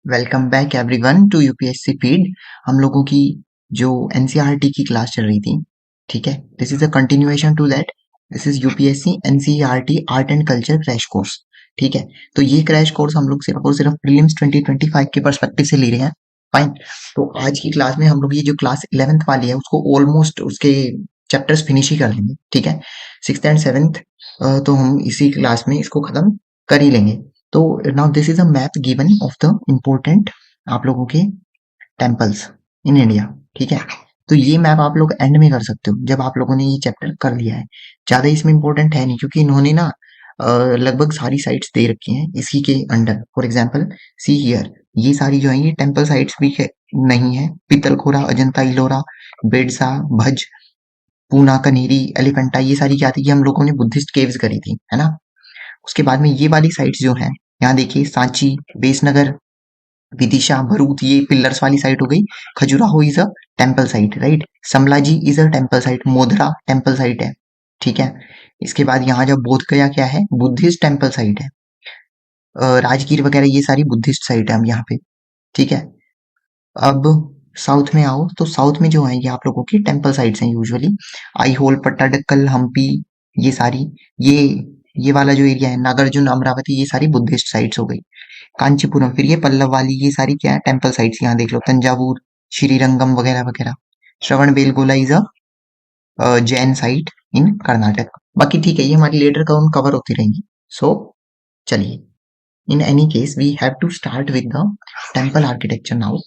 Welcome back everyone to UPSC feed. हम लोगों की जो एनसीईआरटी की क्लास चल रही थी, ठीक है, this is a continuation to that. This is UPSC NCERT art and culture crash course. ठीक है, तो ये क्रैश कोर्स हम लोग सिर्फ और सिर्फ प्रीलिम्स 2025 के पर्सपेक्टिव से ले रहे हैं। फाइन। तो आज की क्लास में हम लोग ये जो क्लास 11th वाली है उसको ऑलमोस्ट उसके चैप्टर्स फिनिश ही कर लेंगे। ठीक है, 6th एंड 7th तो हम इसी क्लास में इसको खत्म कर ही लेंगे। तो now this is a map given of the important आप लोगों के टेम्पल्स इन इंडिया। ठीक है, तो ये मैप आप लोग एंड में कर सकते हो जब आप लोगों ने ये चैप्टर कर लिया है। ज्यादा इसमें इम्पोर्टेंट है नहीं क्योंकि इन्होंने ना लगभग सारी साइट्स दे रखी हैं इसी के under. For example see here, ये सारी जो है ये टेम्पल साइट्स भी नहीं है। पितलखोरा, अजंता इलोरा, बेडसा, भज, पूना, कनेरी, एलिफेंटा, ये सारी क्या थी? ये हम लोगों ने बुद्धिस्ट केव्स करी थी, है ना। उसके बाद में ये वाली साइट्स जो हैं, यहाँ देखिए सांची, बेसनगर, विदिशा, भरूच, ये पिलर्स वाली साइट हो गई। Khajuraho is a temple site, right. Samlaji is a temple site. Modhera temple site है, ठीक है। इसके बाद यहाँ जब बोध गया क्या है? बुद्धिस्ट टेम्पल साइट है। राजगीर वगैरह ये सारी बुद्धिस्ट साइट है हम यहाँ पे, ठीक है। अब साउथ में आओ तो साउथ में जो है ये आप लोगों की टेम्पल साइट्स हैं यूजुअली। आईहोल, पट्टाडकल, हम्पी, ये सारी, ये ये वाला जो एरिया है नागार्जुन, अमरावती, ये सारी बुद्धिस्ट साइट्स हो गई। कांचीपुरम, फिर ये पल्लव वाली, ये सारी क्या है? Temple sites. यहाँ देख लो तंजावुर, श्रीरंगम वगैरह वगैरह। Shravana Belagola is a Jain site in Karnataka. बाकी ठीक है, ये हमारी लेटर कवर होती रहेंगी। सो चलिए, in any case we have to start with the temple architecture now.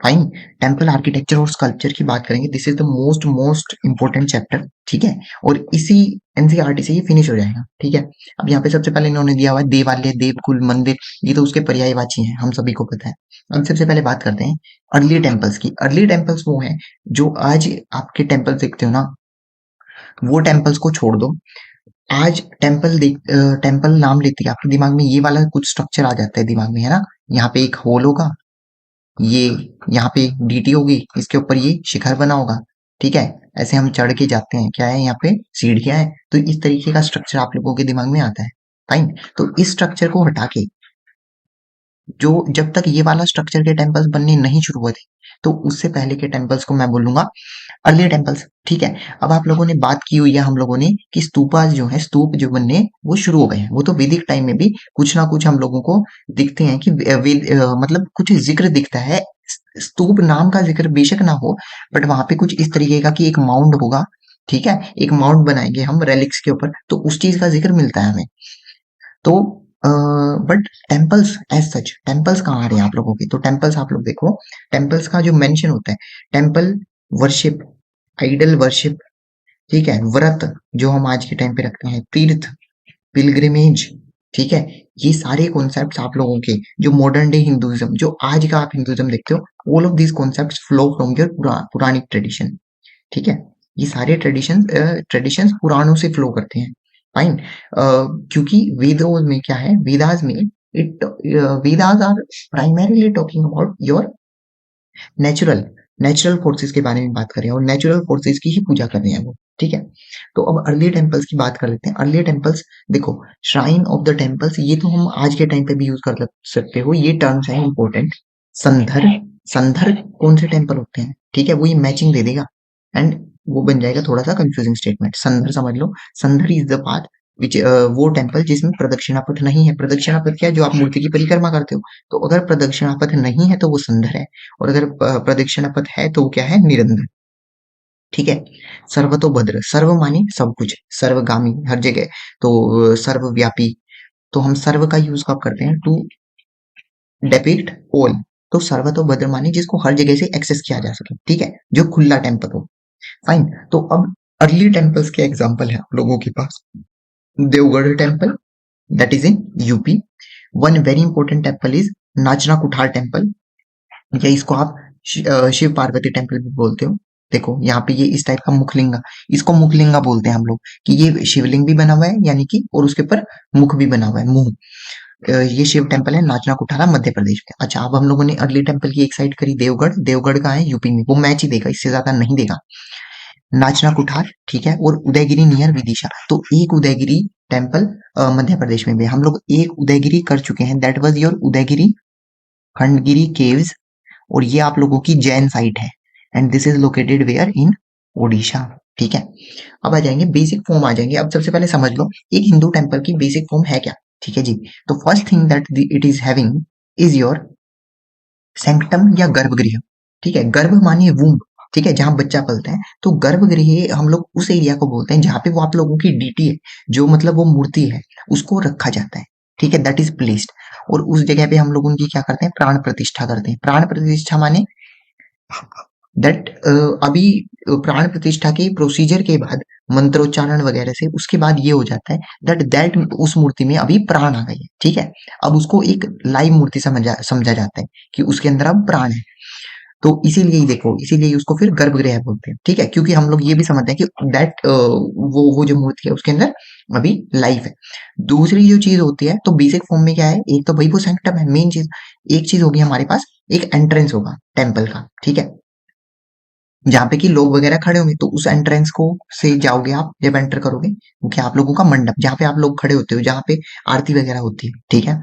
Fine. Temple architecture और स्कल्पचर की बात करेंगे। This is the most most important chapter, ठीक है। और इसी एनसीईआरटी से ये फिनिश हो जाएगा, ठीक है। अब यहाँ पे सबसे पहले इन्होंने दिया हुआ है देवालय, देवकुल, मंदिर, ये तो उसके पर्यायवाची हैं, हम सभी को पता है। अब सबसे पहले बात करते हैं अर्ली टेम्पल्स की। अर्ली टेम्पल्स वो हैं जो आज आपके टेम्पल देखते हो ना, वो टेम्पल्स को छोड़ दो। आज टेम्पल नाम लेते ही आपके दिमाग में ये वाला कुछ स्ट्रक्चर आ जाता है दिमाग में, है ना। यहाँ पे एक होल होगा, ये यहाँ पे डीटी होगी, इसके ऊपर ये शिखर बना होगा, ठीक है। ऐसे हम चढ़ के जाते हैं, क्या है यहाँ पे? सीढ़ियां हैं। तो इस तरीके का स्ट्रक्चर आप लोगों के दिमाग में आता है। फाइन। तो इस स्ट्रक्चर को हटा के, जो जब तक ये वाला स्ट्रक्चर के टेम्पल्स बनने नहीं शुरू हुए थे, तो उससे पहले के टेम्पल्स को मैं बोलूंगा अर्ली टेम्पल्स, ठीक है। अब आप लोगों ने बात की हुई है हम लोगों ने कि स्तूपास जो है, स्तूप जो बनने वो शुरू हो गए हैं। वो तो वैदिक टाइम में भी कुछ ना कुछ हम लोगों को दिखते हैं कि मतलब कुछ जिक्र दिखता है। स्तूप नाम का जिक्र बेशक ना हो, बट वहां पे कुछ इस तरीके का कि एक माउंड होगा, ठीक है। एक माउंट बनाएंगे हम रेलिक्स के ऊपर, तो उस चीज का जिक्र मिलता है हमें। तो but temples as such, temples कहाँ आ रहे हैं आप लोगों के? तो टेम्पल्स आप लोग देखो, टेम्पल्स का जो मेंशन होता है, टेम्पल वर्शिप, आइडल वर्शिप, ठीक है, व्रत जो हम आज के टाइम पे रखते हैं, तीर्थ, पिलग्रिमेज, ठीक है। ये सारे कॉन्सेप्ट्स आप लोगों के जो मॉडर्न डे हिंदुइज्म, जो आज का आप हिंदुइज्म देखते हो, all of these concepts flow from your puranic tradition, ठीक है। ये सारे ट्रेडिशंस पुराणों से फ्लो करते हैं। फाइन। क्योंकि वेदों में क्या है, वेदास में it Vedas are primarily talking about your natural natural forces के बारे में बात कर रहे हैं, और नेचुरल फोर्सेस की ही पूजा कर रहे हैं वो, ठीक है। तो अब अर्ली टेम्पल्स की बात कर लेते हैं। अर्ली टेम्पल्स देखो, श्राइन ऑफ द टेम्पल्स, ये तो हम आज के टाइम पे भी यूज कर सकते हो, ये टर्म्स है इंपॉर्टेंट। संदर, संदर कौन से टेम्पल होते हैं, ठीक है, वो ये मैचिंग दे देगा एंड वो बन जाएगा थोड़ा सा कंफ्यूजिंग स्टेटमेंट। संदर समझ लो, संदर इज द पाथ विच, वो टेम्पल जिसमें प्रदक्षिणा पथ नहीं है। प्रदक्षिणा पथ क्या है? जो आप मूर्ति की परिक्रमा करते हो। तो अगर प्रदक्षिणा पथ नहीं है तो वो संदर है, और अगर प्रदक्षिणा पथ है तो वो क्या है? निरंतर, ठीक है। सर्वतोभद्र, सर्व माने सब कुछ, सर्वगामी हर जगह, तो सर्वव्यापी। तो हम सर्व का यूज कब करते हैं? To depict all. तो सर्वतोभद्र माने जिसको हर जगह से एक्सेस किया जा सके, ठीक है, जो खुला टेम्पल हो। फाइन। तो अब अर्ली टेम्पल्स के एग्जांपल है आप लोगों के पास। Deogarh temple, that is in UP. One very important temple is Nachna Kuthara temple, या इसको आप शिव पार्वती टेम्पल भी बोलते हो। देखो यहाँ पे ये इस टाइप का मुखलिंगा, इसको मुखलिंगा बोलते हैं हम लोग, कि ये शिवलिंग भी बना हुआ है यानी कि, और उसके ऊपर मुख भी बना हुआ है, मुंह। ये शिव टेम्पल है, नाचना कुठारा, मध्य प्रदेश में। अच्छा, अब हम लोगों ने अर्ली टेम्पल की एक साइड करी देवगढ़। देवगढ़ का है यूपी में, वो मैच ही देगा, इससे ज्यादा नहीं देगा। नाचना कुठार, ठीक है, और उदयगिरी नियर विदिशा। तो एक उदयगिरी टेम्पल मध्य प्रदेश में भी है। हम लोग एक उदयगिरी कर चुके हैं, that was your Udayagiri Khandagiri caves, और ये आप लोगों की जैन साइट है, and this is located where in Odisha. ठीक है, अब आ जाएंगे बेसिक फॉर्म आ जाएंगे। अब सबसे पहले समझ लो एक हिंदू टेम्पल की बेसिक फॉर्म है क्या। ठीक है जी, तो first thing that it is having is your sanctum या गर्भगृह। ठीक है, गर्भ मानिए वूम्ब, ठीक है, जहां बच्चा पलता है, तो गर्भगृह हम लोग उस एरिया को बोलते हैं जहां पे वो आप लोगों की डीटी है, जो मतलब वो मूर्ति है, उसको रखा जाता है। ठीक है, दैट इज प्लेस्ड। और उस जगह पे हम लोग उनकी क्या करते हैं, प्राण प्रतिष्ठा करते हैं। प्राण प्रतिष्ठा माने दैट अभी प्राण प्रतिष्ठा के प्रोसीजर के बाद मंत्रोच्चारण वगैरह से उसके बाद ये हो जाता है दैट उस मूर्ति में अभी प्राण आ गई है। ठीक है, अब उसको एक लाइव मूर्ति समझा जाता है कि उसके अंदर अब प्राण है। तो इसीलिए ही देखो, इसीलिए ही उसको फिर गर्भगृह बोलते हैं। ठीक है, क्योंकि हम लोग ये भी समझते हैं कि दैट वो जो मूर्ति है उसके अंदर अभी लाइफ है। दूसरी जो चीज होती है, तो बेसिक फॉर्म में क्या है, एक तो भाई वो सैंक्टम है, मेन चीज। एक चीज होगी हमारे पास, एक एंट्रेंस होगा टेम्पल का। ठीक है, जहाँ पे कि लोग वगैरह खड़े होंगे, तो उस एंट्रेंस को से जाओगे आप जब एंटर करोगे, वो क्या आप लोगों का मंडप, जहाँ पे आप लोग खड़े होते हो, जहाँ पे आरती वगैरह होती है। ठीक है,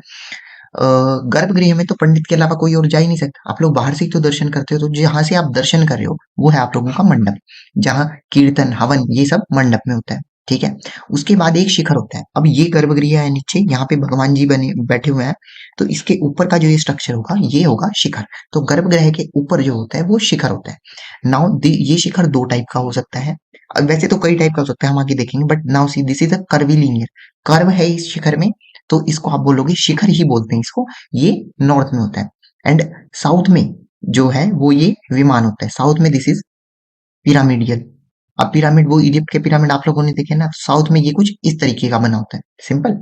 गर्भगृह में तो पंडित के अलावा कोई और जा ही नहीं सकता, आप लोग बाहर से ही तो दर्शन करते हो, तो जहां से आप दर्शन कर रहे हो वो है आप लोगों का मंडप, जहां कीर्तन हवन ये सब मंडप में होता है। ठीक है, उसके बाद एक शिखर होता है। अब ये गर्भगृह है नीचे, यहाँ पे भगवान जी बने बैठे हुए हैं, तो इसके ऊपर का जो ये स्ट्रक्चर होगा ये होगा शिखर। तो गर्भगृह के ऊपर जो होता है वो शिखर होता है। नाउ ये शिखर दो टाइप का हो सकता है। अब वैसे तो कई टाइप का हो सकता है, हम आगे देखेंगे, but now see this is a curvilinear curve है इस शिखर में, तो इसको आप बोलोगे शिखर ही बोलते हैं इसको। ये नॉर्थ में होता है, एंड साउथ में जो है वो ये विमान होता है। साउथ में दिस इज पिरामिडियल। अब पिरामिड वो इजिप्ट के पिरामिड आप लोगों ने देखे ना, साउथ में ये कुछ इस तरीके का बना होता है, simple.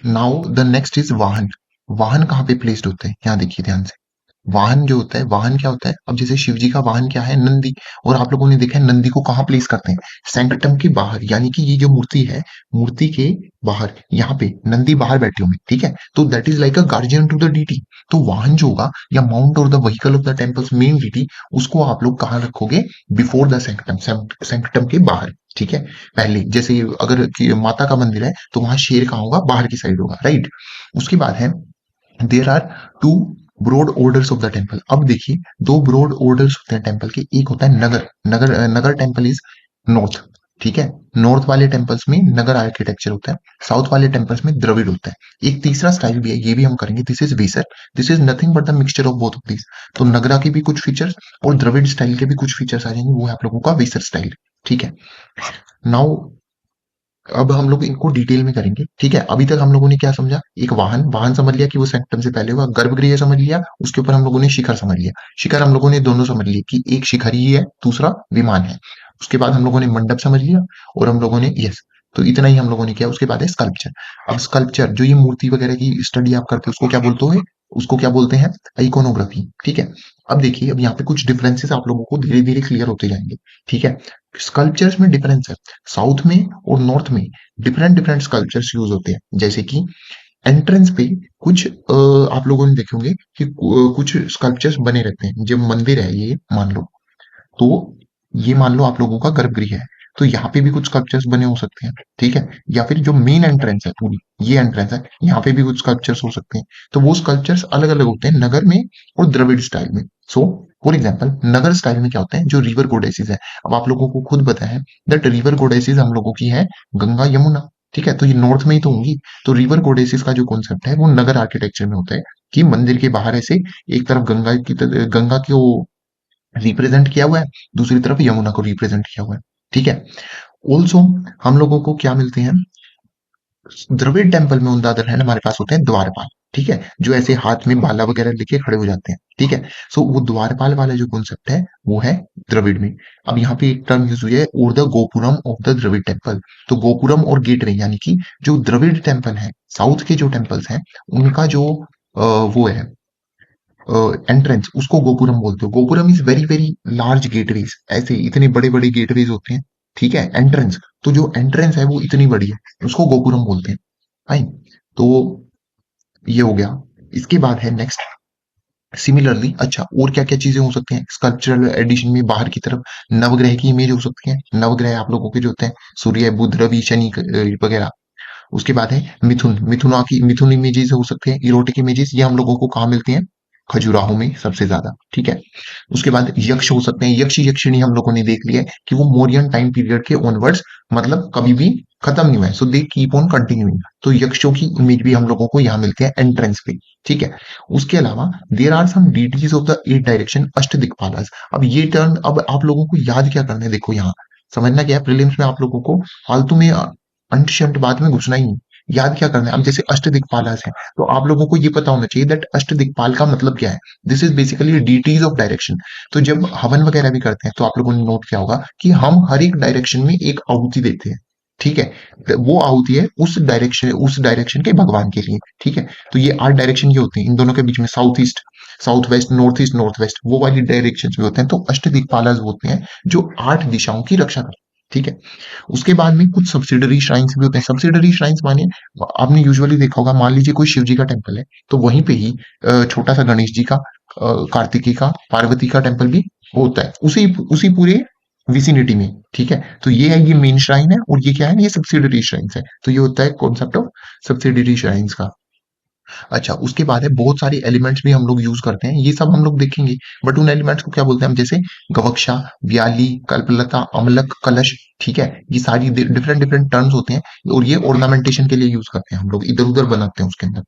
Now the next is वाहन। वाहन कहाँ पे प्लेस्ड होते हैं, यहाँ देखिए ध्यान से। वाहन जो होता है, वाहन क्या होता है, अब जैसे शिव जी का वाहन क्या है, नंदी। और आप लोगों ने देखा है नंदी को कहाँ प्लेस करते हैं, सैंक्टम के बाहर, यानी कि ये जो मूर्ति है, मूर्ति के बाहर यहाँ पे नंदी बाहर बैठे होंगे। ठीक है, तो that is like a guardian to the deity. तो वाहन जो होगा या माउंट और the vehicle of the temple's main deity, उसको आप लोग कहाँ रखोगे, बिफोर द सैंक्टम, सैंक्टम के बाहर। ठीक है, पहले जैसे अगर माता का मंदिर है तो वहां शेर कहाँ होगा, बाहर की साइड होगा, राइट। उसके बाद है there are two broad orders of the temple. अब देखिए दो ब्रॉड ऑर्डर्स होते हैं टेम्पल के। एक होता है नगर, नगर टेम्पल इज नॉर्थ। ठीक है, नॉर्थ वाले टेम्पल्स में नगर आर्किटेक्चर होता है, साउथ वाले टेम्पल्स में द्रविड़ होता है। एक तीसरा स्टाइल भी है, ये भी हम करेंगे, this is Vesara. This is nothing but the mixture of both of this. तो नगरा के भी कुछ फीचर्स और द्रविड़ स्टाइल के भी कुछ फीचर्स आ जाएंगे, वो है आप लोगों का वेसर स्टाइल। ठीक है, नाउ अब हम लोग इनको डिटेल में करेंगे। ठीक है, अभी तक हम लोगों ने क्या समझा, एक वाहन, वाहन समझ लिया कि वो सेक्टम से पहले हुआ, गर्भगृह समझ लिया, उसके ऊपर हम लोगों ने शिखर समझ लिया। शिखर हम लोगों ने दोनों समझ लिए कि एक शिखर ही है, दूसरा विमान है। उसके बाद हम लोगों ने मंडप समझ लिया, और हम लोगों ने यस, तो इतना ही हम लोगों ने किया। उसके बाद है स्कल्पचर। अब स्कल्पचर जो ये मूर्ति वगैरह की स्टडी आप करते हो, उसको क्या बोलते हो, उसको क्या बोलते हैं, आइकोनोग्राफी। ठीक है, अब देखिए, अब यहाँ पे कुछ डिफरेंसेस आप लोगों को धीरे धीरे क्लियर होते जाएंगे। ठीक है, स्कल्पचर्स में डिफरेंस है, साउथ में और नॉर्थ में डिफरेंट डिफरेंट स्कल्पचर्स यूज होते हैं। जैसे कि एंट्रेंस पे कुछ आप लोगों ने देखे होंगे कि कुछ स्कल्पचर्स बने रहते हैं। जब मंदिर है ये मान लो, तो ये मान लो आप लोगों का गर्भगृह है, तो यहाँ पे भी कुछ स्कल्पचर्स बने हो सकते हैं। ठीक है, या फिर जो मेन एंट्रेंस है पूरी, ये एंट्रेंस है, यहाँ पे भी कुछ स्कल्पचर्स हो सकते हैं। तो वो स्कल्पचर्स अलग अलग होते हैं नगर में और द्रविड़ स्टाइल में। So for example Nagar style में क्या होता है, जो रिवर गोडेसेस है, अब आप लोगों को खुद पता है दैट रिवर गोडेसेस हम लोगों की है गंगा यमुना। ठीक है, तो ये नॉर्थ में ही तो होंगी। तो रिवर गोडेसेस का जो कॉन्सेप्ट है वो नगर आर्किटेक्चर में होता है, कि मंदिर के बाहर ऐसे एक तरफ गंगा की रिप्रेजेंट किया हुआ है, दूसरी तरफ यमुना को रिप्रेजेंट किया हुआ है। ठीक है, ऑल्सो हम लोगों को क्या मिलते हैं, द्रविड़ टेम्पल में ऑन द अदर हैंड हमारे पास होते हैं द्वारपाल। ठीक है, जो ऐसे हाथ में बाला वगैरह लेके खड़े हो जाते हैं। ठीक है, सो वो द्वारपाल वाला जो कॉन्सेप्ट है वो है द्रविड़ में। अब यहाँ पे एक टर्म यूज हुई है, और the gopuram of the Dravida temple. तो गोपुरम और गेटवे, यानी कि जो द्रविड़ टेम्पल है, साउथ के जो टेम्पल्स हैं, उनका जो वो है एंट्रेंस, उसको गोपुरम बोलते हो। Gopuram is very very large gateways, ऐसे इतने बड़े बड़े गेटवेज होते हैं। ठीक है, एंट्रेंस, तो जो एंट्रेंस है वो इतनी बड़ी है, उसको गोपुरम बोलते हैं। फाइन, तो ये हो गया। इसके बाद है नेक्स्ट, सिमिलरली अच्छा और क्या क्या चीजें हो सकती हैं स्कल्पचरल एडिशन में, बाहर की तरफ नवग्रह की इमेज हो सकती है। नवग्रह आप लोगों के जो होते हैं, सूर्य बुध रवि शनि वगैरह। उसके बाद है मिथुन, मिथुन इमेजेस हो सकते हैं, इरोटिक इमेजेस, ये हम लोगों को कहाँ मिलते हैं? खजुराहो में सबसे ज्यादा, ठीक है। उसके बाद यक्ष हो सकते हैं, यक्ष यक्षिणी हम लोगों ने देख लिया है कि वो मौर्यन टाइम पीरियड के ऑनवर्ड्स मतलब कभी भी खत्म नहीं हुआ है, सो दे कीप ऑन कंटिन्यूइंग। तो यक्षों की इमेज भी हम लोगों को यहाँ मिलती है एंट्रेंस पे, ठीक है। उसके अलावा there are some deities of the eight direction, ashtadikpalas. अब ये टर्न अब आप लोगों को याद क्या करना है, देखो यहाँ समझना क्या है, प्रीलिम्स में आप लोगों को फालतू में अंट शंट बात में घुसना ही नहीं, याद क्या करना है। अब जैसे अष्टदिक्पालस है, तो आप लोगों को ये पता होना चाहिए दैट अष्टदिक्पाल का मतलब क्या है। This is basically deities of direction. तो जब हवन वगैरह भी करते हैं तो आप लोगों ने नोट किया होगा कि हम हर एक डायरेक्शन में एक आहुति देते हैं, ठीक है। वो आहुति है उस डायरेक्शन के भगवान के लिए, ठीक है। तो ये 8 डायरेक्शन के होते हैं, इन दोनों के बीच में south east, south west, north west, वो वाली डायरेक्शन भी होते हैं, तो अष्टदिक्पालस होते हैं जो 8 दिशाओं की रक्षा करते हैं, ठीक है। उसके बाद में कुछ सब्सिडरी श्राइन्स भी होते हैं। सब्सिडरी श्राइन्स माने आपने यूजुअली देखा होगा, मान लीजिए कोई शिव जी का टेम्पल है, तो वहीं पे ही छोटा सा गणेश जी का, कार्तिकेय का, पार्वती का टेम्पल भी होता है उसी उसी पूरे विसिनिटी में, ठीक है। तो ये है, ये मेन श्राइन है, और ये क्या है, ये सब्सिडरी श्राइन्स है। तो ये होता है कॉन्सेप्ट ऑफ सब्सिडरी श्राइन्स का। अच्छा, उसके बाद है बहुत सारे एलिमेंट्स भी हम लोग यूज करते हैं, ये सब हम लोग देखेंगे। बट उन एलिमेंट्स को क्या बोलते हैं हम, जैसे गवक्षा, व्याली, कल्पलता, अमलक, कलश, ठीक है। ये सारी डिफरेंट डिफरेंट टर्म्स होते हैं, और ये ऑर्नामेंटेशन के लिए यूज करते हैं, हम लोग इधर उधर बनाते हैं उसके अंदर।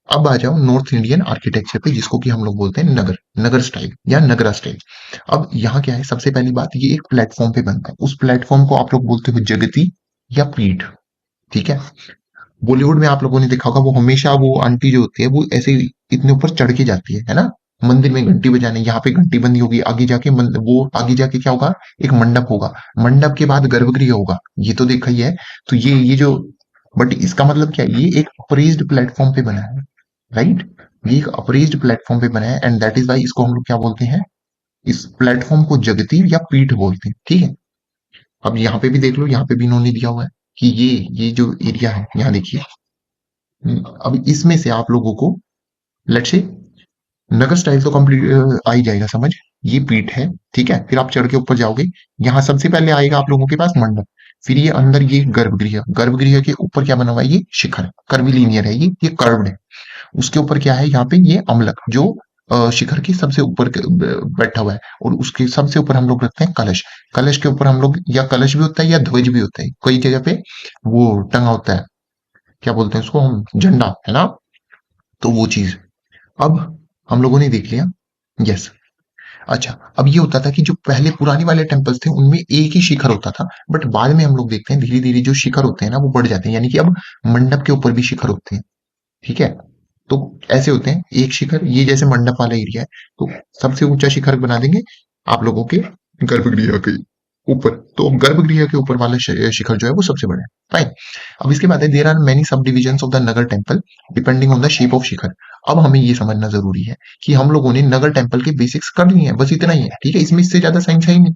अब आ जाओ नॉर्थ इंडियन आर्किटेक्चर पे, जिसको कि हम लोग बोलते हैं नगर, नगर स्टाइल या नगरा स्टाइल। अब यहाँ क्या है, सबसे पहली बात, ये एक प्लेटफॉर्म पे बनता है, उस प्लेटफॉर्म को आप लोग बोलते हो जगती या पीठ, ठीक है। बॉलीवुड में आप लोगों ने देखा होगा, वो हमेशा वो आंटी जो होती है वो ऐसे इतने ऊपर चढ़ के जाती है ना, मंदिर में घंटी बजाने। यहाँ पे घंटी बंदी होगी, आगे जाके वो आगे जाके क्या होगा, एक मंडप होगा, मंडप के बाद गर्भगृह होगा, ये तो देखा ही है। तो ये जो, बट इसका मतलब क्या है, ये एक अप्रेज्ड प्लेटफॉर्म पे बना है, राइट। ये एक अप्रेज्ड प्लेटफॉर्म पे बना है, एंड दैट इज वाई इसको हम लोग क्या बोलते हैं, इस प्लेटफॉर्म को जगती या पीठ बोलते हैं, ठीक है। अब यहाँ पे भी देख लो, यहाँ पे भी इन्होंने दिया हुआ है कि ये जो एरिया है, यहाँ देखिए। अब इसमें से आप लोगों को लेट्स से नगर स्टाइल तो कंप्लीट आ ही जाएगा समझ। ये पीठ है, ठीक है। फिर आप चढ़ के ऊपर जाओगे, यहाँ सबसे पहले आएगा आप लोगों के पास मंडप, फिर ये अंदर ये गर्भगृह, गर्भगृह के ऊपर क्या बना हुआ है, ये शिखर, कर्वीलिनियर है, ये कर्व्ड है। उसके ऊपर क्या है, यहाँ पे ये अम्लक, जो शिखर के सबसे ऊपर बैठा हुआ है, और उसके सबसे ऊपर हम लोग रखते हैं कलश। कलश के ऊपर हम लोग, या कलश भी होता है या ध्वज भी होता है, कई जगह पे वो टंगा होता है, क्या बोलते हैं उसको हम, झंडा, है ना। तो वो चीज अब हम लोगों ने देख लिया, यस। अच्छा, अब ये होता था कि जो पहले पुराने वाले टेम्पल्स थे उनमें एक ही शिखर होता था, बट बाद में हम लोग देखते हैं धीरे धीरे जो शिखर होते हैं ना वो बढ़ जाते हैं, यानी कि अब मंडप के ऊपर भी शिखर होते हैं, ठीक है। तो ऐसे होते हैं, एक शिखर, ये जैसे मंडप वाला एरिया है, तो सबसे ऊंचा शिखर बना देंगे आप लोगों के गर्भगृह के ऊपर, तो गर्भगृह के ऊपर वाला शिखर जो है वो सबसे बड़ा है, फाइन। अब इसके बाद है there are many sub division of the nagara temple depending on the shape of shikhara. अब हमें ये समझना जरूरी है कि हम लोगों ने नगर टेम्पल के बेसिक्स कर लिए हैं, बस इतना ही है, ठीक है। इसमें इससे ज्यादा साइंस है ही नहीं।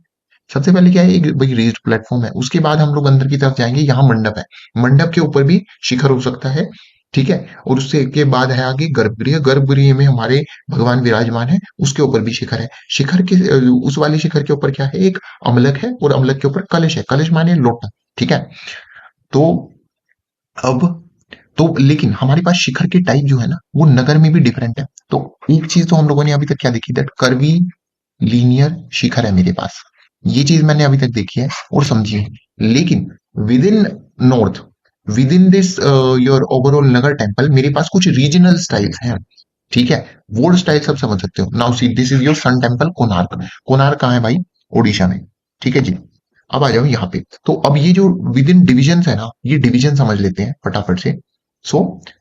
सबसे पहले क्या है, एक भाई रेज्ड प्लेटफॉर्म है, उसके बाद हम लोग अंदर की तरफ जाएंगे, यहाँ मंडप है, मंडप के ऊपर भी शिखर हो सकता है, ठीक है। और उससे के बाद है आगे गर्भगृह, गर्भगृह में हमारे भगवान विराजमान है, उसके ऊपर भी शिखर है। शिखर के उस वाले शिखर के ऊपर क्या है, एक अमलक है, और अमलक के ऊपर कलश है, कलश माने लोटा, ठीक है। तो अब तो लेकिन हमारे पास शिखर के टाइप जो है ना वो नगर में भी डिफरेंट है। तो एक चीज तो हम लोगों ने अभी तक क्या देखी, दैट कर्वी लीनियर शिखर है मेरे पास, ये चीज मैंने अभी तक देखी है और समझी है। लेकिन with in north, with in this your overall Nagar temple, मेरे पास कुछ रीजनल स्टाइल्स हैं, ठीक है। वो स्टाइल सब समझ सकते हो। Now see this is your sun temple Konark. Konark कहाँ है भाई, ओडिशा में, ठीक है जी। अब आ जाओ यहाँ पे, तो अब ये जो विद इन डिविजन है ना, ये डिवीजन समझ लेते हैं फटाफट से। सो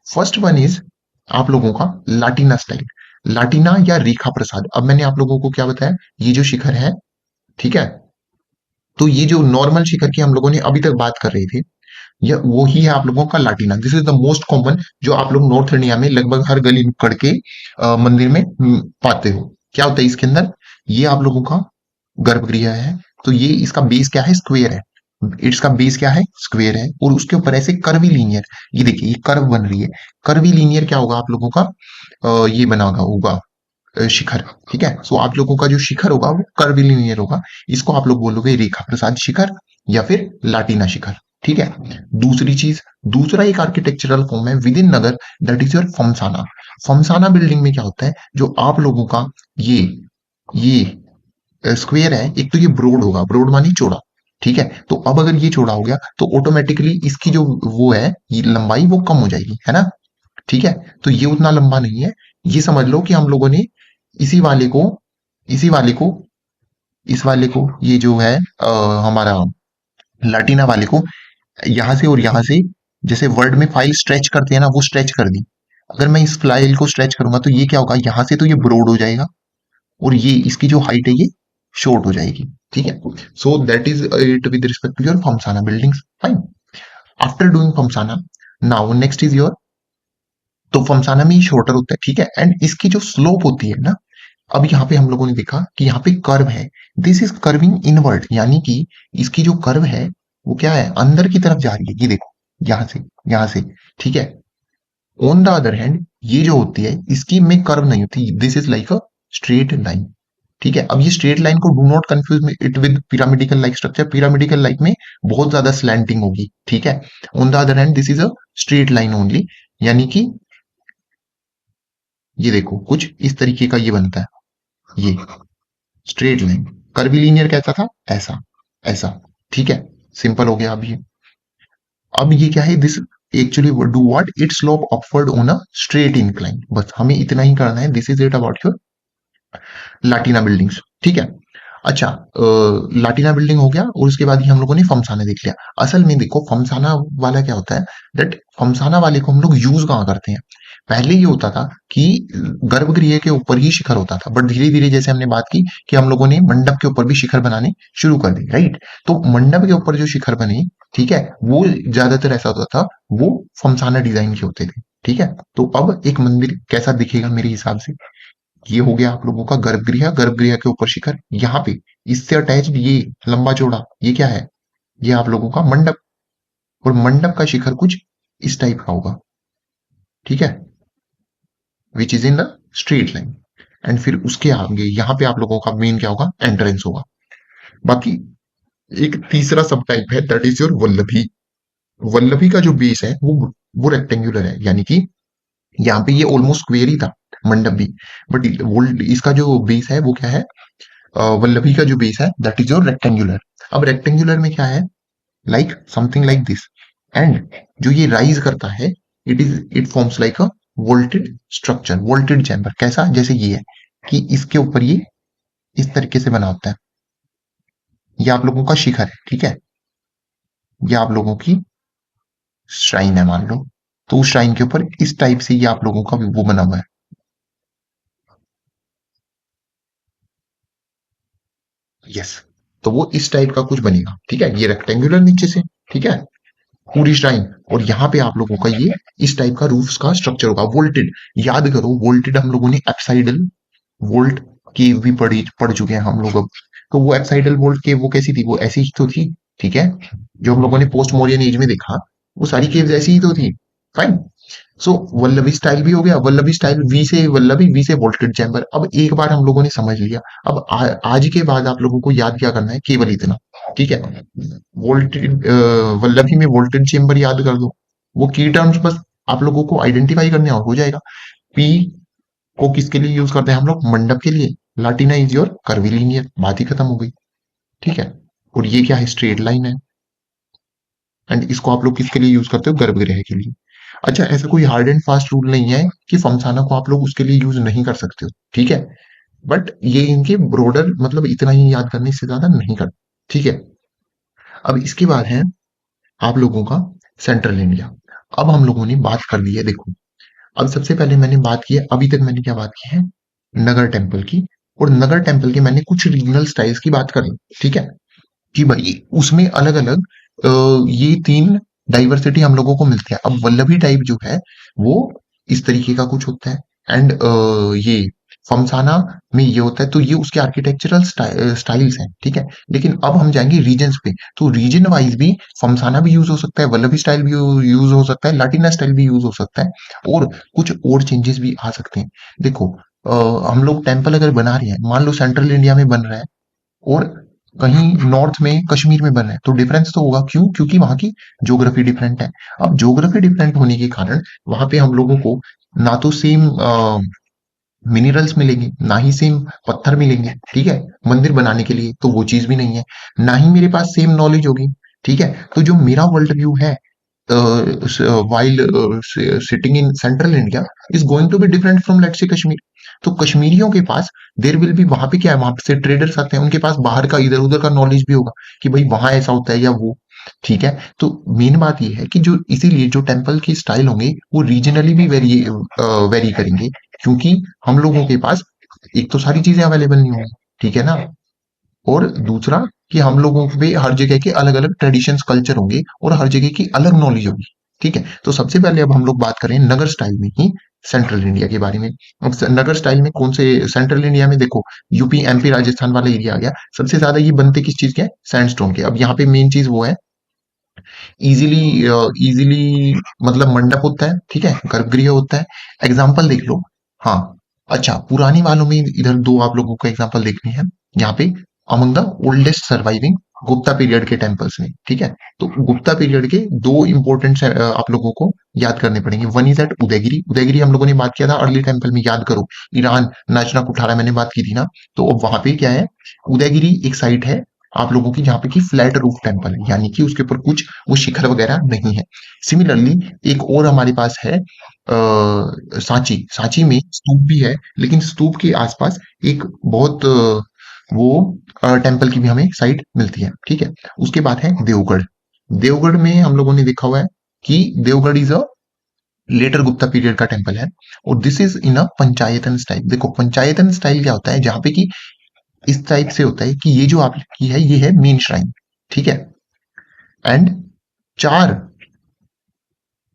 फर्स्ट वन इज आप लोगों का लाटिना स्टाइल, लाटिना या रेखा प्रसाद। अब मैंने आप लोगों को क्या बताया, ये जो शिखर है, ठीक है। तो ये जो नॉर्मल शिखर की हम लोगों ने अभी तक बात कर रहे थे, ये वो ही है आप लोगों का Latina. This is the most common, जो आप लोग नॉर्थ इंडिया में लगभग हर गली नुक्कड़ के मंदिर में पाते हो। क्या होता है इसके अंदर, ये आप लोगों का गर्भगृह है, तो ये इसका बेस क्या है, स्क्वेयर है, इसका बेस क्या है, स्क्वेयर है, और उसके ऊपर ऐसे कर्वी लीनियर, ये देखिए ये कर्व बन रही है। कर्वी लीनियर क्या होगा आप लोगों का, ये बना होगा शिखर, ठीक है। सो आप लोगों का जो शिखर होगा वो कर्वी लीनियर होगा, इसको आप लोग बोलोगे रेखा प्रसाद शिखर या फिर लाटिना शिखर, ठीक है। दूसरी चीज, दूसरा एक आर्किटेक्चरल फॉर्म है विद इन नगर, that is your phamsana. Phamsana building में क्या होता है, जो आप लोगों का ये ये स्क्वायर है, एक तो ये ब्रॉड होगा, ब्रॉड मानी चौड़ा, ठीक है। तो अब अगर ये चौड़ा हो गया तो ऑटोमेटिकली इसकी जो वो है ये लंबाई वो कम हो जाएगी, है ना, ठीक है। तो ये उतना लंबा नहीं है। ये समझ लो कि हम लोगों ने इसी वाले को इसी वाले को इस वाले को ये जो है हमारा लाटीना वाले को यहां से और यहां से, जैसे वर्ड में फाइल स्ट्रेच करते हैं ना, वो स्ट्रेच कर दी। अगर मैं इस फाइल को स्ट्रेच करूंगा तो ये क्या होगा, यहां से तो ये ब्रॉड हो जाएगा और ये इसकी जो हाइट है ये शॉर्ट हो जाएगी, ठीक है। So that is it with respect to your Phamsana buildings, fine. After doing Phamsana, now next is your, तो फमसाना में ये शॉर्टर होता है, ठीक है। एंड इसकी जो स्लोप होती है ना, अब यहाँ पे हम लोगों ने देखा कि यहाँ पे कर्व है, दिस इज कर्विंग इनवर्ड, यानी कि इसकी जो कर्व है वो क्या है, अंदर की तरफ जा रही है, ये देखो, यहां से, ठीक है। ऑन द अदर हैंड ये जो होती है इसकी में कर्व नहीं होती, this is like a straight line, ठीक है। अब ये स्ट्रेट लाइन को do not confuse it with pyramidical like structure, pyramidical like में बहुत ज्यादा स्लैंटिंग होगी, ठीक है। On the other hand this is a straight line only, यानी कि ये देखो कुछ इस तरीके का ये बनता है, ये स्ट्रेट लाइन। कर्विलीनियर कैसा था, ऐसा, ऐसा, ठीक है। सिंपल हो गया। अब ये क्या है, this actually do what, it slope upward on a straight incline, बस हमें इतना ही करना है। This is it about your Latina buildings, ठीक है। अच्छा, लाटीना बिल्डिंग हो गया और उसके बाद ही हम लोगों ने फमसाना देख लिया। असल में देखो फमसाना वाला क्या होता है, दैट फमसाना वाले को हम लोग यूज कहाँ करते हैं। पहले ये होता था कि गर्भगृह के ऊपर ही शिखर होता था, बट धीरे धीरे जैसे हमने बात की कि हम लोगों ने मंडप के ऊपर भी शिखर बनाने शुरू कर दिए, राइट। तो मंडप के ऊपर जो शिखर बने, ठीक है, वो ज्यादातर ऐसा होता था, वो फमसाना डिजाइन के होते थे, ठीक है। तो अब एक मंदिर कैसा दिखेगा मेरे हिसाब से, ये हो गया आप लोगों का गर्भगृह, गर्भगृह के ऊपर शिखर, यहाँ पे इससे अटैच्ड ये लंबा चौड़ा, ये क्या है, ये आप लोगों का मंडप, और मंडप का शिखर कुछ इस टाइप का होगा, ठीक है, which is in the straight line. And फिर उसके आगे यहाँ पे आप लोगों का मेन क्या होगा, एंट्रेंस होगा। बाकी एक तीसरा सब टाइप है, that is your Vallabhi. Vallabhi का जो बेस है वो रेक्टेंगुलर है, यानी कि यहाँ पे ये ऑलमोस्ट स्क्वेयर ही था मंडप भी, बट इसका जो बेस है वो क्या है, वल्लभी का जो बेस है दैट इज योर रेक्टेंगुलर। अब रेक्टेंगुलर में क्या है, like something like this, and जो ये राइज करता है, it forms like a vaulted structure, vaulted chamber, कैसा, जैसे ये है कि इसके ऊपर ये इस तरीके से बना होता है। ये आप लोगों का शिखर है, ठीक है, ये आप लोगों की श्राइन है मान लो, तो उस श्राइन के ऊपर इस टाइप से ये आप लोगों का वो बना हुआ है, यस। तो वो इस टाइप का कुछ बनेगा, ठीक है, ये रेक्टेंगुलर नीचे से, ठीक है, पूरी श्राइन, और यहाँ पे आप लोगों का ये इस टाइप का रूफ का स्ट्रक्चर होगा, वोल्टेड। याद करो वोल्टेड हम लोगों ने एप्साइडल वोल्ट की भी पढ़ चुके हैं हम लोग अब। तो वो एप्साइडल वोल्ट के वो कैसी थी, वो ऐसी ही तो थी, ठीक है। जो हम लोगों ने पोस्ट मॉरियन एज में देखा, वो सारी केव्स ऐसी ही तो थी, फाइन। सो वल्लभी स्टाइल भी हो गया, वल्लभी स्टाइल, वी से वल्लभी, वी से वोल्टेड चैम्बर। अब एक बार हम लोगों ने समझ लिया, अब आज के बाद आप लोगों को याद क्या करना है, केवल इतना, ठीक है। वोल्टेड वल्लभी में वोल्टेड चेम्बर याद कर दो, वो की टर्म्स बस आप लोगों को आइडेंटिफाई करने और हो जाएगा। पी को किसके लिए यूज करते हैं हम लोग, मंडप के लिए। लाटीना इज योर कर्विलीनियर, बात ही खत्म हो गई, ठीक है। और ये क्या है, स्ट्रेट लाइन है, एंड इसको आप लोग किसके लिए यूज करते हो, गर्भगृह के लिए। अच्छा, ऐसा कोई हार्ड एंड फास्ट रूल नहीं है कि फमसाना को आप लोग उसके लिए यूज नहीं कर सकते हो, ठीक है। बट ये इनके ब्रोडर मतलब इतना ही याद करने से ज्यादा नहीं कर, ठीक है। अब इसके बाद है आप लोगों का सेंट्रल इंडिया। अब हम लोगों ने बात कर ली है, देखो, अब सबसे पहले मैंने बात की है, अभी तक मैंने क्या बात की है, नगर टेम्पल की। और नगर टेम्पल के मैंने कुछ रीजनल स्टाइल्स की बात करी, ठीक है, कि भाई उसमें अलग अलग ये तीन डाइवर्सिटी हम लोगों को मिलती है। अब वल्लभी टाइप जो है वो इस तरीके का कुछ होता है, एंड ये फमसाना में ये होता है, तो ये उसके आर्किटेक्चरल स्टाइल्स हैं, ठीक है। लेकिन अब हम जाएंगे रीजन्स पे, तो रीजन वाइज भी फमसाना भी यूज हो सकता है, वल्लभी स्टाइल भी यूज हो सकता है, लाटिना स्टाइल भी यूज हो सकता है, और कुछ और चेंजेस भी आ सकते हैं। देखो हम लोग टेम्पल अगर बना रहे हैं, मान लो सेंट्रल इंडिया में बन रहा है, और कहीं नॉर्थ में कश्मीर में बन रहा है, तो डिफरेंस तो होगा। क्यों? क्योंकि वहां की ज्योग्राफी डिफरेंट है। अब ज्योग्राफी डिफरेंट होने के कारण वहां पे हम लोगों को ना तो सेम मिनरल्स मिलेंगे, ना ही सेम पत्थर मिलेंगे, ठीक है, मंदिर बनाने के लिए, तो वो चीज भी नहीं है। ना ही मेरे पास सेम नॉलेज होगी, ठीक है। तो जो मेरा वर्ल्ड व्यू है while sitting in central India is going to be different from let's say Kashmir. तो कश्मीरियों के पास देर विल भी, वहां पे क्या है, वहां से ट्रेडर्स आते हैं, उनके पास बाहर का इधर उधर का नॉलेज भी होगा कि भाई वहां ऐसा होता है या वो, ठीक है। तो मेन बात ये है कि जो इसीलिए जो टेम्पल की स्टाइल होंगे वो रीजनली भी वेरी करेंगे, क्योंकि हम लोगों के पास एक तो सारी चीजें अवेलेबल नहीं होंगी, ठीक है ना। और दूसरा कि हम लोगों पे हर जगह के अलग अलग ट्रेडिशंस कल्चर होंगे और हर जगह की अलग नॉलेज होगी, ठीक है। तो सबसे पहले अब हम लोग बात करें नगर स्टाइल में ही सेंट्रल इंडिया के बारे में। अब नगर स्टाइल में कौन से, सेंट्रल इंडिया में देखो यूपी एमपी राजस्थान वाला एरिया आ गया। सबसे ज्यादा ये बनते किस चीज के हैं? सैंडस्टोन के। अब यहाँ पे मेन चीज वो है, इजीली इजीली मतलब मंडप होता है, ठीक है, गर्भगृह होता है। एग्जाम्पल देख लो। हाँ, अच्छा, पुरानी वालों में इधर दो आप लोगों को एग्जाम्पल देखनी है यहाँ पे। Among the oldest surviving Gupta period के टेम्पल्स में, ठीक है। तो गुप्ता पीरियड के दो इंपॉर्टेंट आप लोगों को याद करने पड़ेंगे। One is at Udayagiri. Udayagiri हम लोगों ने बात किया था अर्ली टेम्पल में, याद करो। ईरान, नाचना कुठारा मैंने बात की थी ना। तो अब वहां पे क्या है, उदयगिरी एक साइट है आप लोगों की जहाँ पे की फ्लैट रूफ टेम्पल है, यानी कि उसके ऊपर कुछ वो शिखर वगैरह नहीं है। सिमिलरली एक और हमारे पास है सांची। सांची में स्तूप भी है, लेकिन स्तूप के आसपास एक बहुत वो टेम्पल की भी हमें साइट मिलती है, ठीक है। उसके बाद है देवगढ़। देवगढ़ में हम लोगों ने देखा हुआ है कि Deogarh is a later Gupta period का टेम्पल है, और this is in a panchayatana style. देखो पंचायतन स्टाइल क्या होता है, जहां पे कि इस टाइप से होता है कि ये जो आपकी है ये है मेन श्राइन, ठीक है। एंड चार,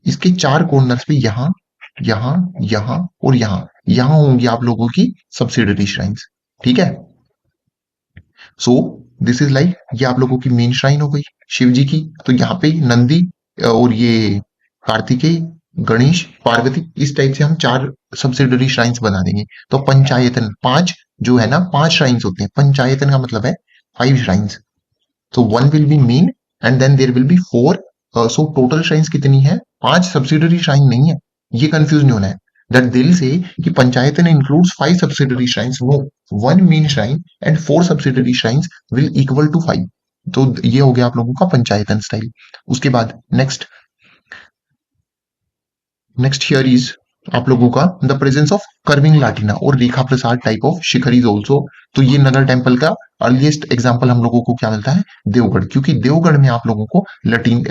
इसके चार कॉर्नर्स पे यहाँ, यहाँ, यहाँ और यहाँ होंगी आप लोगों की सब्सिडरी श्राइन्स, ठीक है। सो दिस इज लाइक, ये आप लोगों की मेन श्राइन हो गई शिव जी की। तो यहाँ पे नंदी और ये कार्तिकेय, गणेश, पार्वती, इस टाइप से हम चार सब्सिडरी श्राइन्स बना देंगे। तो पंचायतन पांच, जो है ना, पांच श्राइन्स होते हैं। पंचायतन का मतलब है फाइव श्राइन्स। तो one will be main and then there will be four. So total shrines कितनी है? पांच। सब्सिडरी श्राइन नहीं है, ये कंफ्यूज नहीं होना है। दैट दिल से कि panchayatana includes five subsidiary shrines, no, one main shrine and four subsidiary shrines will equal to five. तो ये हो गया आप लोगों का पंचायतन स्टाइल। उसके बाद नेक्स्ट, नेक्स्ट हियर इज आप लोगों का the presence of curving Latina और Rekha Prasada type of shikhara is also. तो ये नगर टेम्पल का अर्लीस्ट एग्जाम्पल हम लोगों को क्या मिलता है? देवगढ़। क्योंकि देवगढ़ में आप लोगों को लटीन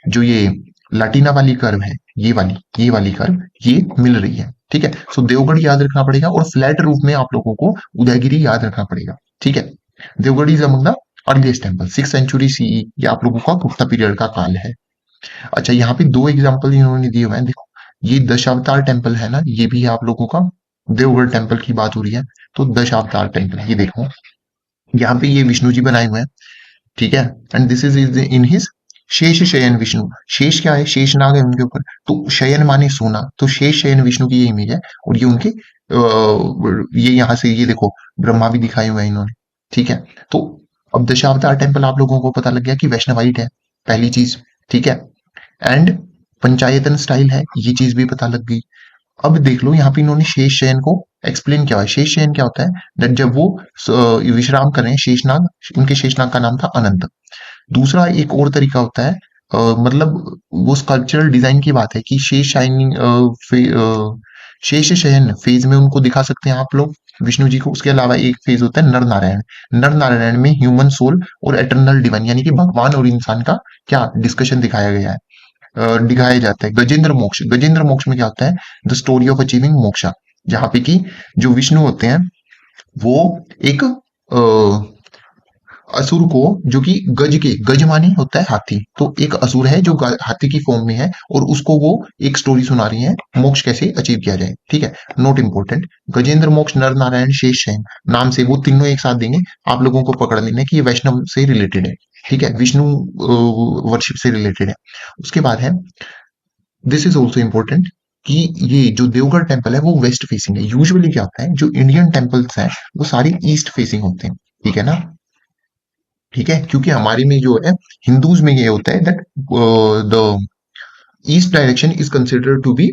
जो ये लाटिना वाली कर्व है, ये वाली कर्व ये मिल रही है, ठीक है। सो देवगढ़ याद रखना पड़ेगा, और फ्लैट रूप में आप लोगों को उदयगिरी याद रखना पड़ेगा, ठीक है। Deogarh is among the earliest temple, 6th century CE, ये आप लोगों का गुप्ता पीरियड का काल है। अच्छा, यहाँ पे दो एग्जाम्पल इन्होंने दिए हुए हैं, देखो। ये दशावतार टेम्पल है ना, ये भी है आप लोगों का। देवगढ़ टेम्पल की बात हो रही है, तो दशावतार टेम्पल ये देखो। यहाँ पे ये विष्णु जी बनाए हुए हैं, ठीक है। And this is in his शेष शयन विष्णु। शेष क्या है? शेष नाग है उनके ऊपर। तो शयन माने सोना, तो शेष शयन विष्णु की ये इमेज है। और ये उनके ये यहाँ से ये देखो ब्रह्मा भी दिखाए हुए हैं इन्होंने, ठीक है। तो अब दशावतार टेम्पल आप लोगों को पता लग गया कि वैष्णवाइट है, पहली चीज, ठीक है। एंड पंचायतन स्टाइल है, ये चीज भी पता लग गई। अब देख लो यहाँ पे इन्होंने शेष शयन को एक्सप्लेन किया है। शेष शयन क्या होता है? दैट जब वो विश्राम कर रहे हैं शेषनाग, उनके शेषनाग का नाम था अनंत। दूसरा एक और तरीका होता है, मतलब वो स्कल्पचरल डिजाइन की बात है कि शेष शाइनिंग शेष शयन फेज में उनको दिखा सकते हैं आप लोग विष्णु जी को। उसके अलावा एक फेज होता है नर नारायण। नर नारायण में ह्यूमन सोल और एटर्नल डिवाइन, यानी कि भगवान और इंसान का क्या डिस्कशन दिखाया गया है, दिखाया जाता है। गजेंद्र मोक्ष, गजेंद्र मोक्ष में क्या होता है? The story of achieving moksha, जहां पे कि जो विष्णु होते हैं वो एक असुर को, जो कि गज के, गज माने होता है हाथी, तो एक असुर है जो हाथी की फॉर्म में है, और उसको वो एक स्टोरी सुना रही है मोक्ष कैसे अचीव किया जाए, ठीक है। नोट इंपॉर्टेंट, गजेंद्र मोक्ष, नर नारायण, शेष शयन नाम से वो तीनों एक साथ देंगे, आप लोगों को पकड़ लेना है कि ये वैष्णव से रिलेटेड है, ठीक है, विष्णु वर्शिप से रिलेटेड है। उसके बाद है, दिस इज ऑल्सो इम्पोर्टेंट कि ये जो देवगढ़ टेम्पल है वो वेस्ट फेसिंग है। यूजुअली क्या होता है, जो इंडियन टेम्पल्स हैं वो सारे ईस्ट फेसिंग होते हैं, ठीक है ना। ठीक है, क्योंकि हमारे में जो है हिंदूज में ये होता है that the east direction is considered to be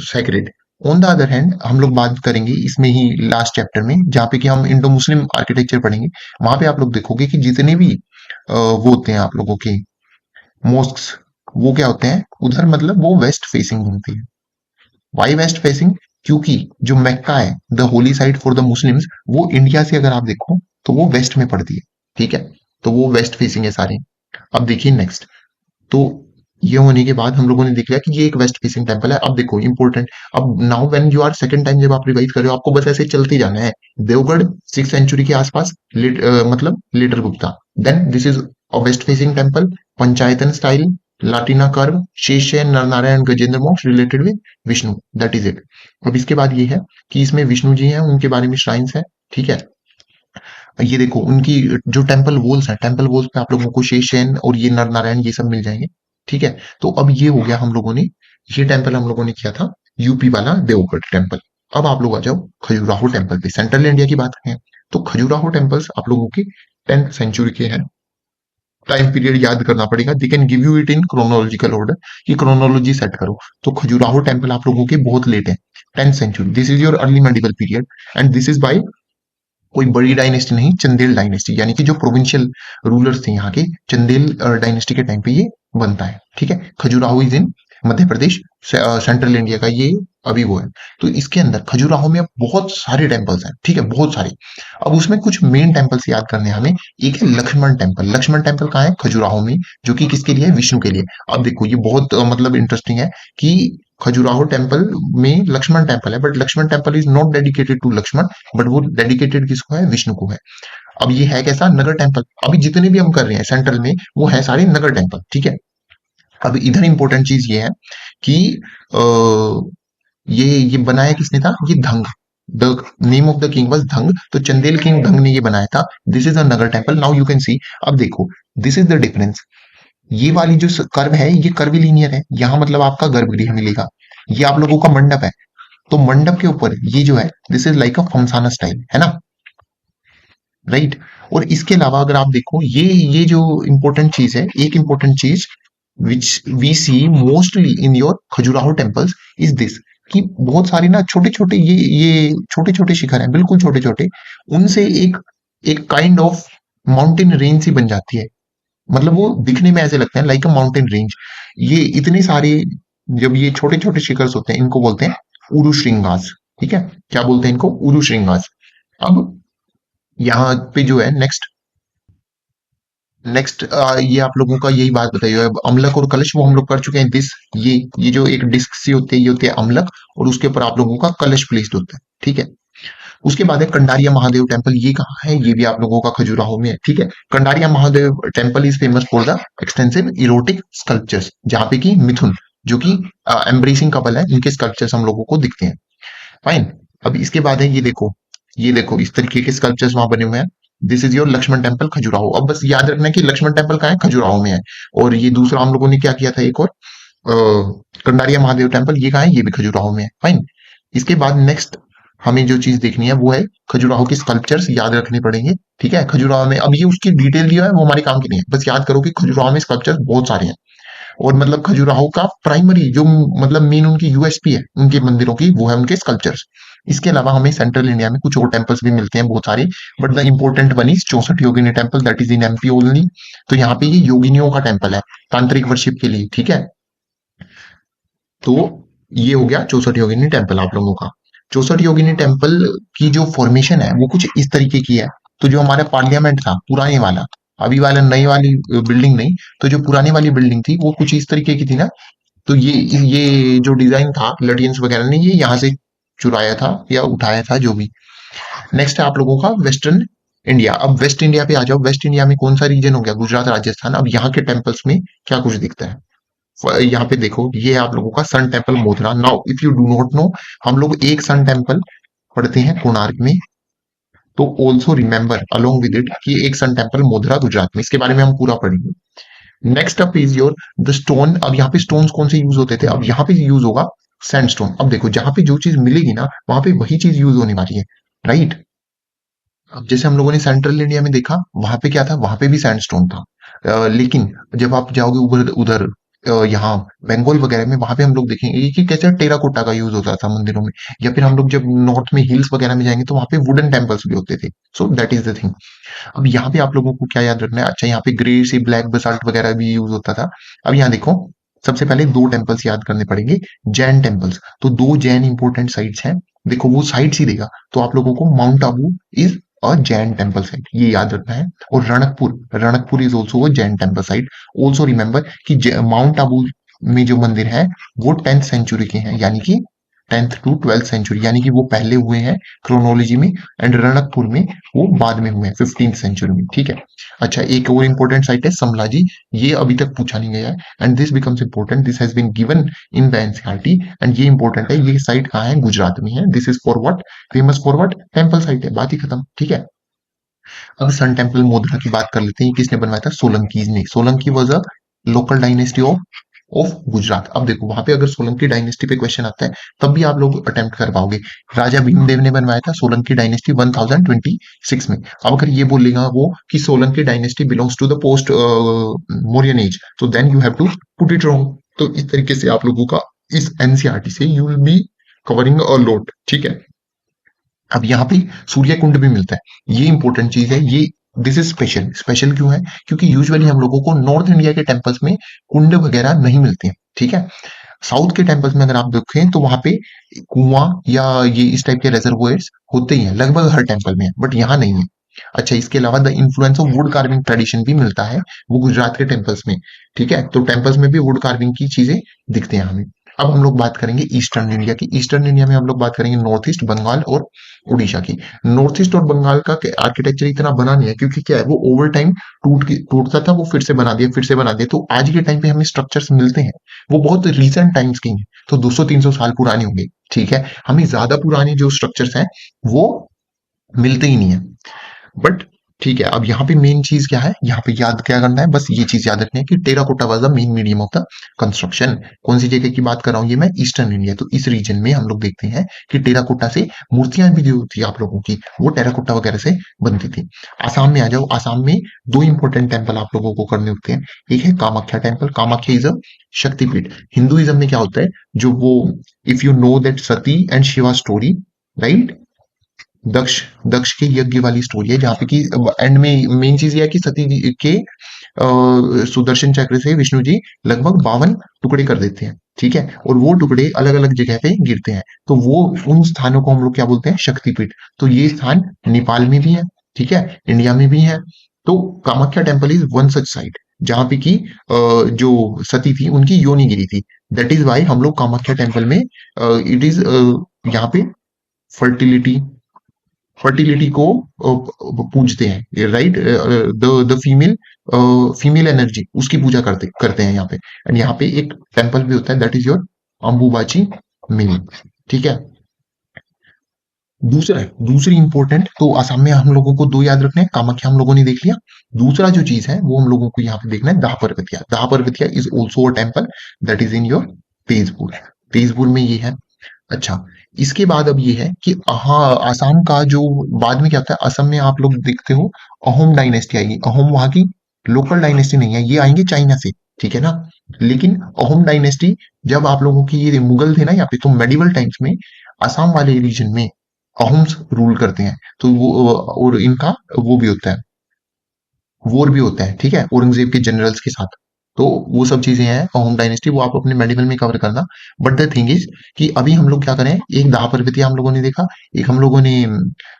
sacred. On the other hand हम लोग बात करेंगे इसमें ही लास्ट चैप्टर में जहाँ पे कि हम इंडो मुस्लिम आर्किटेक्चर पढ़ेंगे, वहां पे आप लोग देखोगे कि जितने भी वो होते हैं आप लोगों के मॉस्क्स, वो क्या होते हैं उधर, मतलब वो वेस्ट फेसिंग होती है। Why west facing? क्योंकि जो मक्का है the holy site for the Muslims, वो इंडिया से अगर आप देखो तो वो वेस्ट में पड़ती है, ठीक है, तो वो वेस्ट फेसिंग है सारे। अब देखिए नेक्स्ट, तो ये होने के बाद हम लोगों ने देख लिया कि ये एक वेस्ट फेसिंग टेम्पल है। अब देखो इंपॉर्टेंट, अब now when you are second time जब आप रिवाइज कर रहे हो, आपको बस ऐसे चलते जाना है। देवगढ़ 6th सेंचुरी के आसपास, मतलब later Gupta, then this is a west facing temple, panchayatana style, Latina curve, Sheshan Nar Narayan Gajendra Moksha related with Vishnu, that is it. अब इसके बाद ये है कि इसमें विष्णु जी हैं, उनके बारे में श्राइन्स है, ठीक है। ये देखो उनकी जो टेम्पल वॉल्स है, टेम्पल वॉल्स पे आप लोगों को शेषन और ये नर नारायण ये सब मिल जाएंगे, ठीक है। तो अब ये हो गया हम लोगों ने, ये टेम्पल हम लोगों ने किया था यूपी वाला देवगढ़ टेम्पल। अब आप लोग आ जाओ खजुराहो टेम्पल पे, सेंट्रल इंडिया की बात करें तो खजुराहो टेम्पल्स आप लोगों की 10th सेंचुरी के हैं। टाइम पीरियड याद करना पड़ेगा, they can give you it in chronological order, कि क्रोनोलॉजी सेट करो। तो खजुराहो टेम्पल आप लोगों के बहुत लेट है, 10th century, this is your early medieval period, and this is by कोई बड़ी डायनेस्टी नहीं, चंदेल डायनेस्टी, यानी कि जो प्रोविंशियल रूलर्स थे यहाँ के, चंदेल डायनेस्टी के टाइम पे ये बनता है, ठीक है। Khajuraho is in Madhya Pradesh, central India का ये अभी वो है। तो इसके अंदर खजुराहो में अब बहुत सारे टेम्पल्स हैं, ठीक है, बहुत सारे। अब उसमें कुछ मेन टेम्पल्स याद करने हैं हमें। एक है लक्ष्मण टेम्पल, लक्ष्मण टेम्पल कहाँ है? खजुराहो में, जो कि किसके लिए है? विष्णु के लिए। अब देखो ये बहुत मतलब इंटरेस्टिंग है कि खजुराहो टेम्पल में लक्ष्मण टेम्पल है, but Lakshman temple is not dedicated to Lakshman, but वो डेडिकेटेड किसको है? विष्णु को है। अब ये है कैसा? नगर टेम्पल। अभी जितने भी हम कर रहे हैं सेंट्रल में, वो है सारे नगर टेम्पल, ठीक है। अब इधर इंपॉर्टेंट चीज ये है कि अ, ये बनाया किसने था? ये Dhang, the name of the king was Dhang, तो चंदेल किंग धंग ने ये बनाया था। This is a Nagara temple, now you can see. अब देखो दिस इज द डिफरेंस, ये वाली जो कर्व है ये कर्विलीनियर है, यहाँ मतलब आपका गर्भगृह मिलेगा, ये आप लोगों का मंडप है, तो मंडप के ऊपर ये जो है this is like a Phamsana style, है ना, राइट। और इसके अलावा अगर आप देखो ये जो इंपॉर्टेंट चीज है, एक इंपॉर्टेंट चीज which we see mostly in your Khajuraho temples is this, कि बहुत सारी ना छोटे छोटे ये छोटे छोटे शिखर हैं, बिल्कुल छोटे छोटे, उनसे एक एक काइंड ऑफ माउंटेन रेंज सी बन जाती है। मतलब वो दिखने में ऐसे लगते हैं लाइक अ माउंटेन रेंज। ये इतने सारे, जब ये छोटे छोटे शिखर्स होते हैं इनको बोलते हैं उरु श्रृंगास, ठीक है। क्या बोलते हैं इनको? उरु श्रृंगास। अब यहाँ पे जो है नेक्स्ट नेक्स्ट ये आप लोगों का यही बात बताइए, अब अम्लक और कलश वो हम लोग कर चुके हैं। दिस ये जो एक डिस्क सी होती है ये होती है अम्लक, और उसके ऊपर आप लोगों का कलश प्लेस्ड होता है, ठीक है। उसके बाद है कंडारिया महादेव टेम्पल, ये कहाँ है? ये भी आप लोगों का खजुराहो में है, ठीक है। Kandariya Mahadev temple is famous for the extensive erotic sculptures, जहाँ पे कि मिथुन जो कि एम्ब्रेसिंग कपल है, इनके स्कल्पचर्स हम लोगों को दिखते हैं, फाइन। अब इसके बाद है ये देखो इस तरीके के स्कल्पचर्स वहां बने हुए हैं। This is your Lakshman temple Khajuraho. अब बस याद रखना है कि लक्ष्मण टेम्पल कहाँ है? खजुराहो में है। और ये दूसरा हम लोगों ने क्या किया था, एक और कंडारिया महादेव टेम्पल, ये कहाँ है? ये भी खजुराहो में है, फाइन। इसके बाद नेक्स्ट हमें जो चीज देखनी है वो है खजुराहो के स्कल्पचर्स याद रखने पड़ेंगे, ठीक है। खजुराहो में अब ये उसकी डिटेल दिया है, वो हमारे काम की नहीं है, बस याद करो कि खजुराहो में स्कल्पचर्स बहुत सारे हैं। और मतलब खजुराहो का प्राइमरी जो मतलब मेन उनकी यूएसपी है उनके मंदिरों की, वो है उनके स्कल्पचर्स। इसके अलावा हमें सेंट्रल इंडिया में कुछ और टेम्पल्स भी मिलते हैं बहुत सारे, but the important one is 64 Yogini temple, that is in MP only. तो यहाँ पे ये योगिनियों का टेम्पल है, तांत्रिक वर्शिप के लिए, ठीक है। तो ये हो गया 64 योगिनी टेम्पल आप लोगों का। 64 योगिनी टेम्पल की जो फॉर्मेशन है वो कुछ इस तरीके की है। तो जो हमारा पार्लियामेंट था पुराने वाला, अभी वाला नई वाली बिल्डिंग नहीं, तो जो पुरानी वाली बिल्डिंग थी वो कुछ इस तरीके की थी ना। तो ये जो डिजाइन था लडियंस वगैरह ने ये यहाँ से चुराया था या उठाया था, जो भी। नेक्स्ट है आप लोगों का वेस्टर्न इंडिया। अब वेस्ट इंडिया पे आ जाओ। वेस्ट इंडिया में कौन सा रीजन हो गया? गुजरात, राजस्थान। अब यहाँ के टेम्पल्स में क्या कुछ दिखता है? यहाँ पे देखो ये है आप लोगों का sun temple Modhera. Now if you do not know, हम लोग एक सन टेम्पल पढ़ते हैं कोणार्क में, तो also remember along with it कि एक सन टेम्पल मोधरा गुजरात में, इसके बारे में हम पूरा पढ़ेंगे। Next up is your the stone. अब यहाँ पे स्टोन्स कौन से यूज होते थे? अब यहाँ पे यूज होगा सैंडस्टोन। अब देखो जहां पे जो चीज मिलेगी ना वहां पे वही चीज यूज होने वाली है, राइट। अब जैसे हम लोगों ने सेंट्रल इंडिया में देखा, वहां पे क्या था, वहां पे भी सैंडस्टोन था। लेकिन जब आप जाओगे उधर उधर यहाँ बंगाल वगैरह में, वहां पे हम लोग देखेंगे कि कैसे टेराकोटा का यूज होता था मंदिरों में। या फिर हम लोग जब नॉर्थ में हिल्स वगैरह में जाएंगे तो वहां पे वुडन टेम्पल्स भी होते थे। सो दैट इज द थिंग। अब यहाँ पे आप लोगों को क्या याद रखना है, अच्छा यहाँ पे ग्रे सी ब्लैक बसाल्ट वगैरह भी यूज होता था। अब यहाँ देखो, सबसे पहले दो टेम्पल्स याद करने पड़ेंगे, जैन टेम्पल्स। तो दो जैन इंपॉर्टेंट साइट्स हैं, देखो वो साइट्स ही देगा तो आप लोगों को mount Abu is a Jain temple site, ये याद रखना है। और Ranakpur is also a Jain temple site. Also remember कि माउंट आबू में जो मंदिर है वो 10th सेंचुरी के हैं, यानी कि 10th टू 12th सेंचुरी, यानी कि वो पहले हुए हैं क्रोनोलॉजी में। एंड रणकपुर में वो बाद में हुए हैं 15th सेंचुरी में, ठीक है। अच्छा, एक और इंपॉर्टेंट साइट है समलाजी, ये अभी तक पूछा नहीं गया है। And this becomes important, this has been given in the NCERT. And ये इंपॉर्टेंट है, ये साइट कहाँ है, गुजरात में है। This is for what, famous for what, temple site है, बात ही खत्म, ठीक है। अब सन टेम्पल मोधरा की बात कर लेते हैं, किसने बनवाया था, सोलंकीज ने। Solanki was a local dynasty of Gujarat. अब देखो वहां पे अगर सोलंकी डायनेस्टी पे क्वेश्चन आता है तब भी आप लोग अटेम्प्ट कर पाओगे। राजा भीमदेव ने बनवाया था सोलंकी डायनेस्टी 1026 में। अब अगर ये बोलेगा वो कि Solanki dynasty belongs to the post Mauryan age, तो then you have to put it wrong. तो इस तरीके से आप लोगों का इस एनसीईआरटी से you will be covering a lot, ठीक है। अब यहाँ पे सूर्य कुंड भी मिलता है, ये इंपॉर्टेंट चीज है ये। दिस इज स्पेशल, स्पेशल क्यों है, क्योंकि यूजुअली हम लोगों को नॉर्थ इंडिया के टेम्पल्स में कुंड वगैरह नहीं मिलते हैं, ठीक है। साउथ के टेम्पल्स में अगर आप देखें तो वहां पे कुआं या ये इस टाइप के रेजर्वोयर्स होते ही हैं, लगभग हर टेम्पल में है, बट यहाँ नहीं है। अच्छा, इसके अलावा the influence of wood carving tradition भी मिलता है, वो गुजरात के टेम्पल्स में, ठीक है। तो टेम्पल्स में भी वुड कार्विंग की चीजें दिखते हैं हमें। अब हम लोग बात करेंगे ईस्टर्न इंडिया की। ईस्टर्न इंडिया में हम लोग बात करेंगे नॉर्थ ईस्ट, बंगाल और उड़ीसा की। नॉर्थ ईस्ट और बंगाल का आर्किटेक्चर इतना बना नहीं है, क्योंकि क्या है, वो ओवर टाइम टूटता था, वो फिर से बना दिया, फिर से बना दिया। तो आज के टाइम पे हमें स्ट्रक्चर्स मिलते हैं, वो बहुत रिसेंट टाइम्स की हैं, तो 200-300 साल पुरानी होंगी, ठीक है। हमें ज्यादा पुराने जो स्ट्रक्चर्स हैं वो मिलते ही नहीं है, बट ठीक है। अब यहाँ पे मेन चीज क्या है, यहाँ पे याद क्या करना है, बस ये चीज याद रखनी है कि terracotta was the main medium of the construction. कौन सी जगह की बात कर रहा हूँ, ये मैं ईस्टर्न इंडिया, तो इस रीजन में हम लोग देखते हैं कि टेराकोटा से मूर्तियां भी जो थी आप लोगों की, वो टेराकोटा वगैरह से बनती थी। आसाम में आ जाओ, आसाम में दो इंपॉर्टेंट टेम्पल आप लोगों को करने होते हैं। एक है Kamakhya temple, Kamakhya is a Shaktipeeth. Hinduism में क्या होता है, जो वो, if you know that Sati and Shiva story, right, Daksha Daksha के यज्ञ वाली स्टोरी है, जहाँ पे कि एंड में मेन चीज ये है कि सती जी के सुदर्शन चक्र से विष्णु जी लगभग 52 टुकड़े कर देते हैं, ठीक है। और वो टुकड़े अलग अलग जगह पे गिरते हैं, तो वो उन स्थानों को हम लोग क्या बोलते हैं, शक्तिपीठ। तो ये स्थान नेपाल में भी है, ठीक है, इंडिया में भी है। तो Kamakhya temple is one such site जहाँ पे कि जो सती थी उनकी योनि गिरी थी। दैट इज वाई हम लोग कामाख्या टेम्पल में इट इज यहाँ पे फर्टिलिटी फर्टिलिटी को पूजते हैं, राइट। द फीमेल एनर्जी, उसकी पूजा करते करते हैं यहाँ पे। एंड यहाँ पे एक टेम्पल भी होता है, that is your Ambubachi mini, ठीक है। दूसरी इंपॉर्टेंट, तो असम में हम लोगों को दो याद रखने हैं, कामाख्या हम लोगों ने देख लिया। दूसरा जो चीज है वो हम लोगों को यहाँ पे देखना है, दाह पर्वतिया। दाह Parvatiya is also a temple that is in your Tezpur. Tezpur में ये है। अच्छा, इसके बाद अब ये है कि हाँ, असम का जो बाद में क्या होता है, असम में आप लोग देखते हो अहोम डायनेस्टी आएगी। अहोम वहां की लोकल डायनेस्टी नहीं है, ये आएंगे चाइना से, ठीक है ना। लेकिन अहोम डायनेस्टी, जब आप लोगों की ये मुगल थे ना यहाँ पे, तो मेडिवल टाइम्स में असम वाले रीजन में अहोम्स रूल करते हैं। तो वो और इनका वो भी होता है, वॉर भी होता है, ठीक है, औरंगजेब के जनरल्स के साथ। तो वो सब चीजें हैं अहोम डायनेस्टी, वो आप अपने मेडिवल में कवर करना। बट द थिंग इज कि अभी हम लोग क्या करें, एक दाह पर्वतीय हम लोगों ने देखा, एक हम लोगों ने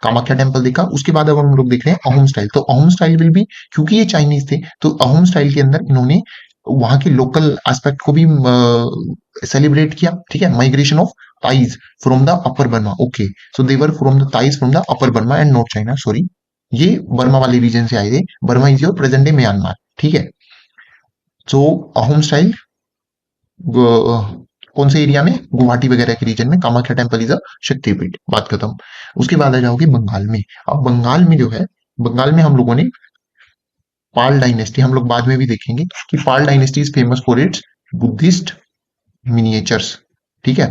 कामाख्या टेम्पल देखा, उसके बाद अब हम लोग देख रहे हैं अहोम स्टाइल। तो अहोम स्टाइल विल भी, क्योंकि ये चाइनीज थे, तो अहोम स्टाइल के अंदर इन्होंने वहां के लोकल एस्पेक्ट को भी सेलिब्रेट किया, ठीक है। Migration of Thais from the upper Burma, okay, so there from the Thais from the upper Burma and north China, sorry, ये बर्मा वाले रीजन से आए थे। Burma is your present day Myanmar, ठीक है। सो अहोम स्टाइल कौन से एरिया में, गुवाहाटी वगैरह के रीजन में, कामाख्या टेम्पल इज अ शक्तिपीठ, बात खत्म। उसके बाद आ जाओगे बंगाल में। अब बंगाल में जो है, बंगाल में हम लोगों ने पाल डायनेस्टी, हम लोग बाद में भी देखेंगे कि Pala dynasty is famous for its Buddhist miniatures, ठीक है।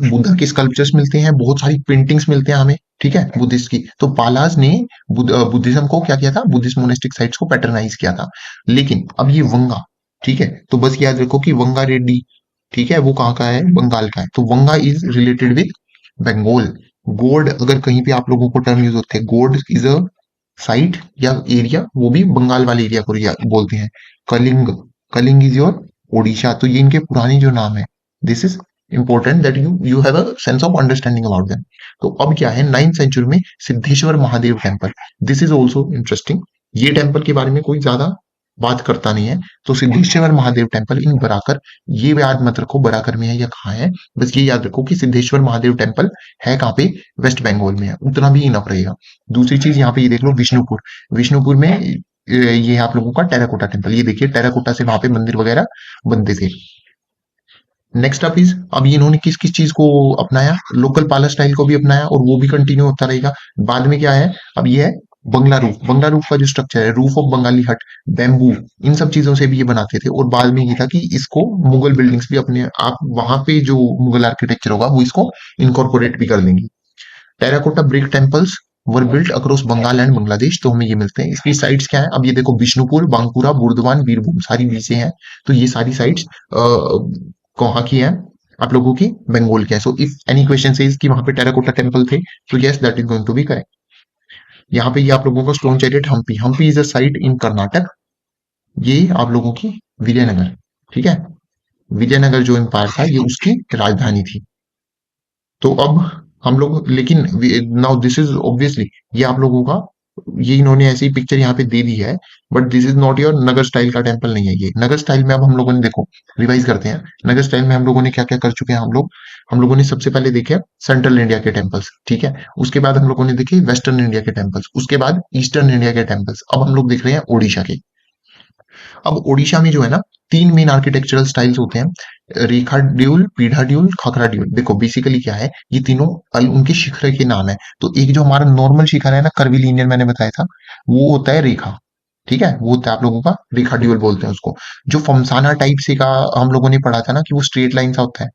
बुद्धा के स्कल्पचर्स मिलते हैं, बहुत सारी पेंटिंग्स मिलते हैं हमें, ठीक है, बुद्धिस्ट की। तो पालाज ने बुद्धिज्म को क्या किया था, बुद्धिस्ट मोनेस्टिक साइट्स को पैटर्नाइज किया था। लेकिन अब ये वंगा, ठीक है, तो बस याद रखो कि वंगा रेड्डी, ठीक है, वो कहाँ का है, बंगाल का है। तो Vanga is related with Bengal. Gauda, अगर कहीं पे आप लोगों को टर्म यूज होते हैं, गोड इज अ साइट या एरिया, वो भी बंगाल वाले एरिया को बोलते हैं। Kalinga, Kalinga is your Odisha. तो ये इनके पुराने जो नाम है, this is important that you have a sense of understanding about them. तो अब क्या है, 9th सेंचुरी में Siddheshwar Mahadev temple, this is also interesting. ये टेम्पल के बारे में कोई ज्यादा बात करता नहीं है। तो सिद्धेश्वर महादेव टेम्पल इन बराकर, ये याद मत रखो बराकर में है या कहाँ है, बस ये याद रखो कि सिद्धेश्वर महादेव टेम्पल है कहाँ पे, वेस्ट बंगाल में है, उतना भी इनफ रहेगा। दूसरी चीज यहाँ पे ये देख लो, विष्णुपुर, विष्णुपुर में ये है आप लोगों का टेराकोटा टेम्पल। ये देखिए टेराकोटा से वहां पे मंदिर वगैरह बनते थे। नेक्स्ट अप इज, अब ये इन्होंने किस किस चीज को अपनाया, लोकल पाला स्टाइल को भी अपनाया और वो भी कंटिन्यू होता रहेगा। बाद में क्या है, अब ये है बंगला रूफ। बंगला रूफ का जो स्ट्रक्चर है, रूफ ऑफ बंगाली हट, बैम्बू, इन सब चीजों से भी ये बनाते थे। और बाद में ये था कि इसको मुगल बिल्डिंग्स भी अपने आप वहां पे जो मुगल आर्किटेक्चर होगा वो इसको इनकॉर्पोरेट भी कर लेंगे। Terracotta brick temples were built across Bengal and Bangladesh, तो हमें ये मिलते हैं। इसकी साइट्स क्या है, अब ये देखो, विष्णुपुर, बांकुरा, बुर्दवान, बीरभूम, सारी बी से हैं। तो ये सारी साइट्स कहाँ की है, आप लोगों की बंगाल की है। So if any question says कि वहां पे टेराकोटा टेम्पल थे, तो yes, that is going to be correct. यहाँ पे ये आप लोगों का stone chariot Hampi, Hampi is a site in Karnataka. ये आप लोगों की विजयनगर, ठीक है, विजयनगर जो एम्पायर था ये उसकी राजधानी थी। तो अब हम लोग, लेकिन नाउ दिस इज ऑब्वियसली, ये आप लोगों का, ये इन्होंने ऐसी पिक्चर यहाँ पे दे दी है, but this is not your Nagar style का टेम्पल नहीं है ये। नगर स्टाइल में अब हम लोगों ने देखो, रिवाइज करते हैं, नगर स्टाइल में हम लोगों ने क्या क्या कर चुके हैं हम लोगों ने सबसे पहले देखे सेंट्रल इंडिया के टेम्पल्स, ठीक है, उसके बाद हम लोगों ने देखे वेस्टर्न इंडिया के टेम्पल्स, उसके बाद ईस्टर्न इंडिया के टेम्पल्स, अब हम लोग देख रहे हैं ओडिशा के। अब ओडिशा में जो है ना, तीन मेन आर्किटेक्चरल स्टाइल्स होते हैं, रेखा ड्यूल, पीढ़ा ड्यूल, खाखरा ड्यूल। देखो बेसिकली क्या है, ये तीनों उनके शिखर के नाम है। तो एक जो हमारा नॉर्मल शिखर है ना, कर्विलिनियर मैंने बताया था, वो होता है रेखा, ठीक है, वो होता है आप लोगों का रेखा ड्यूल बोलते हैं उसको। जो फमसाना टाइप से का हम लोगों ने पढ़ा था ना, कि वो स्ट्रेट लाइन सा होता है,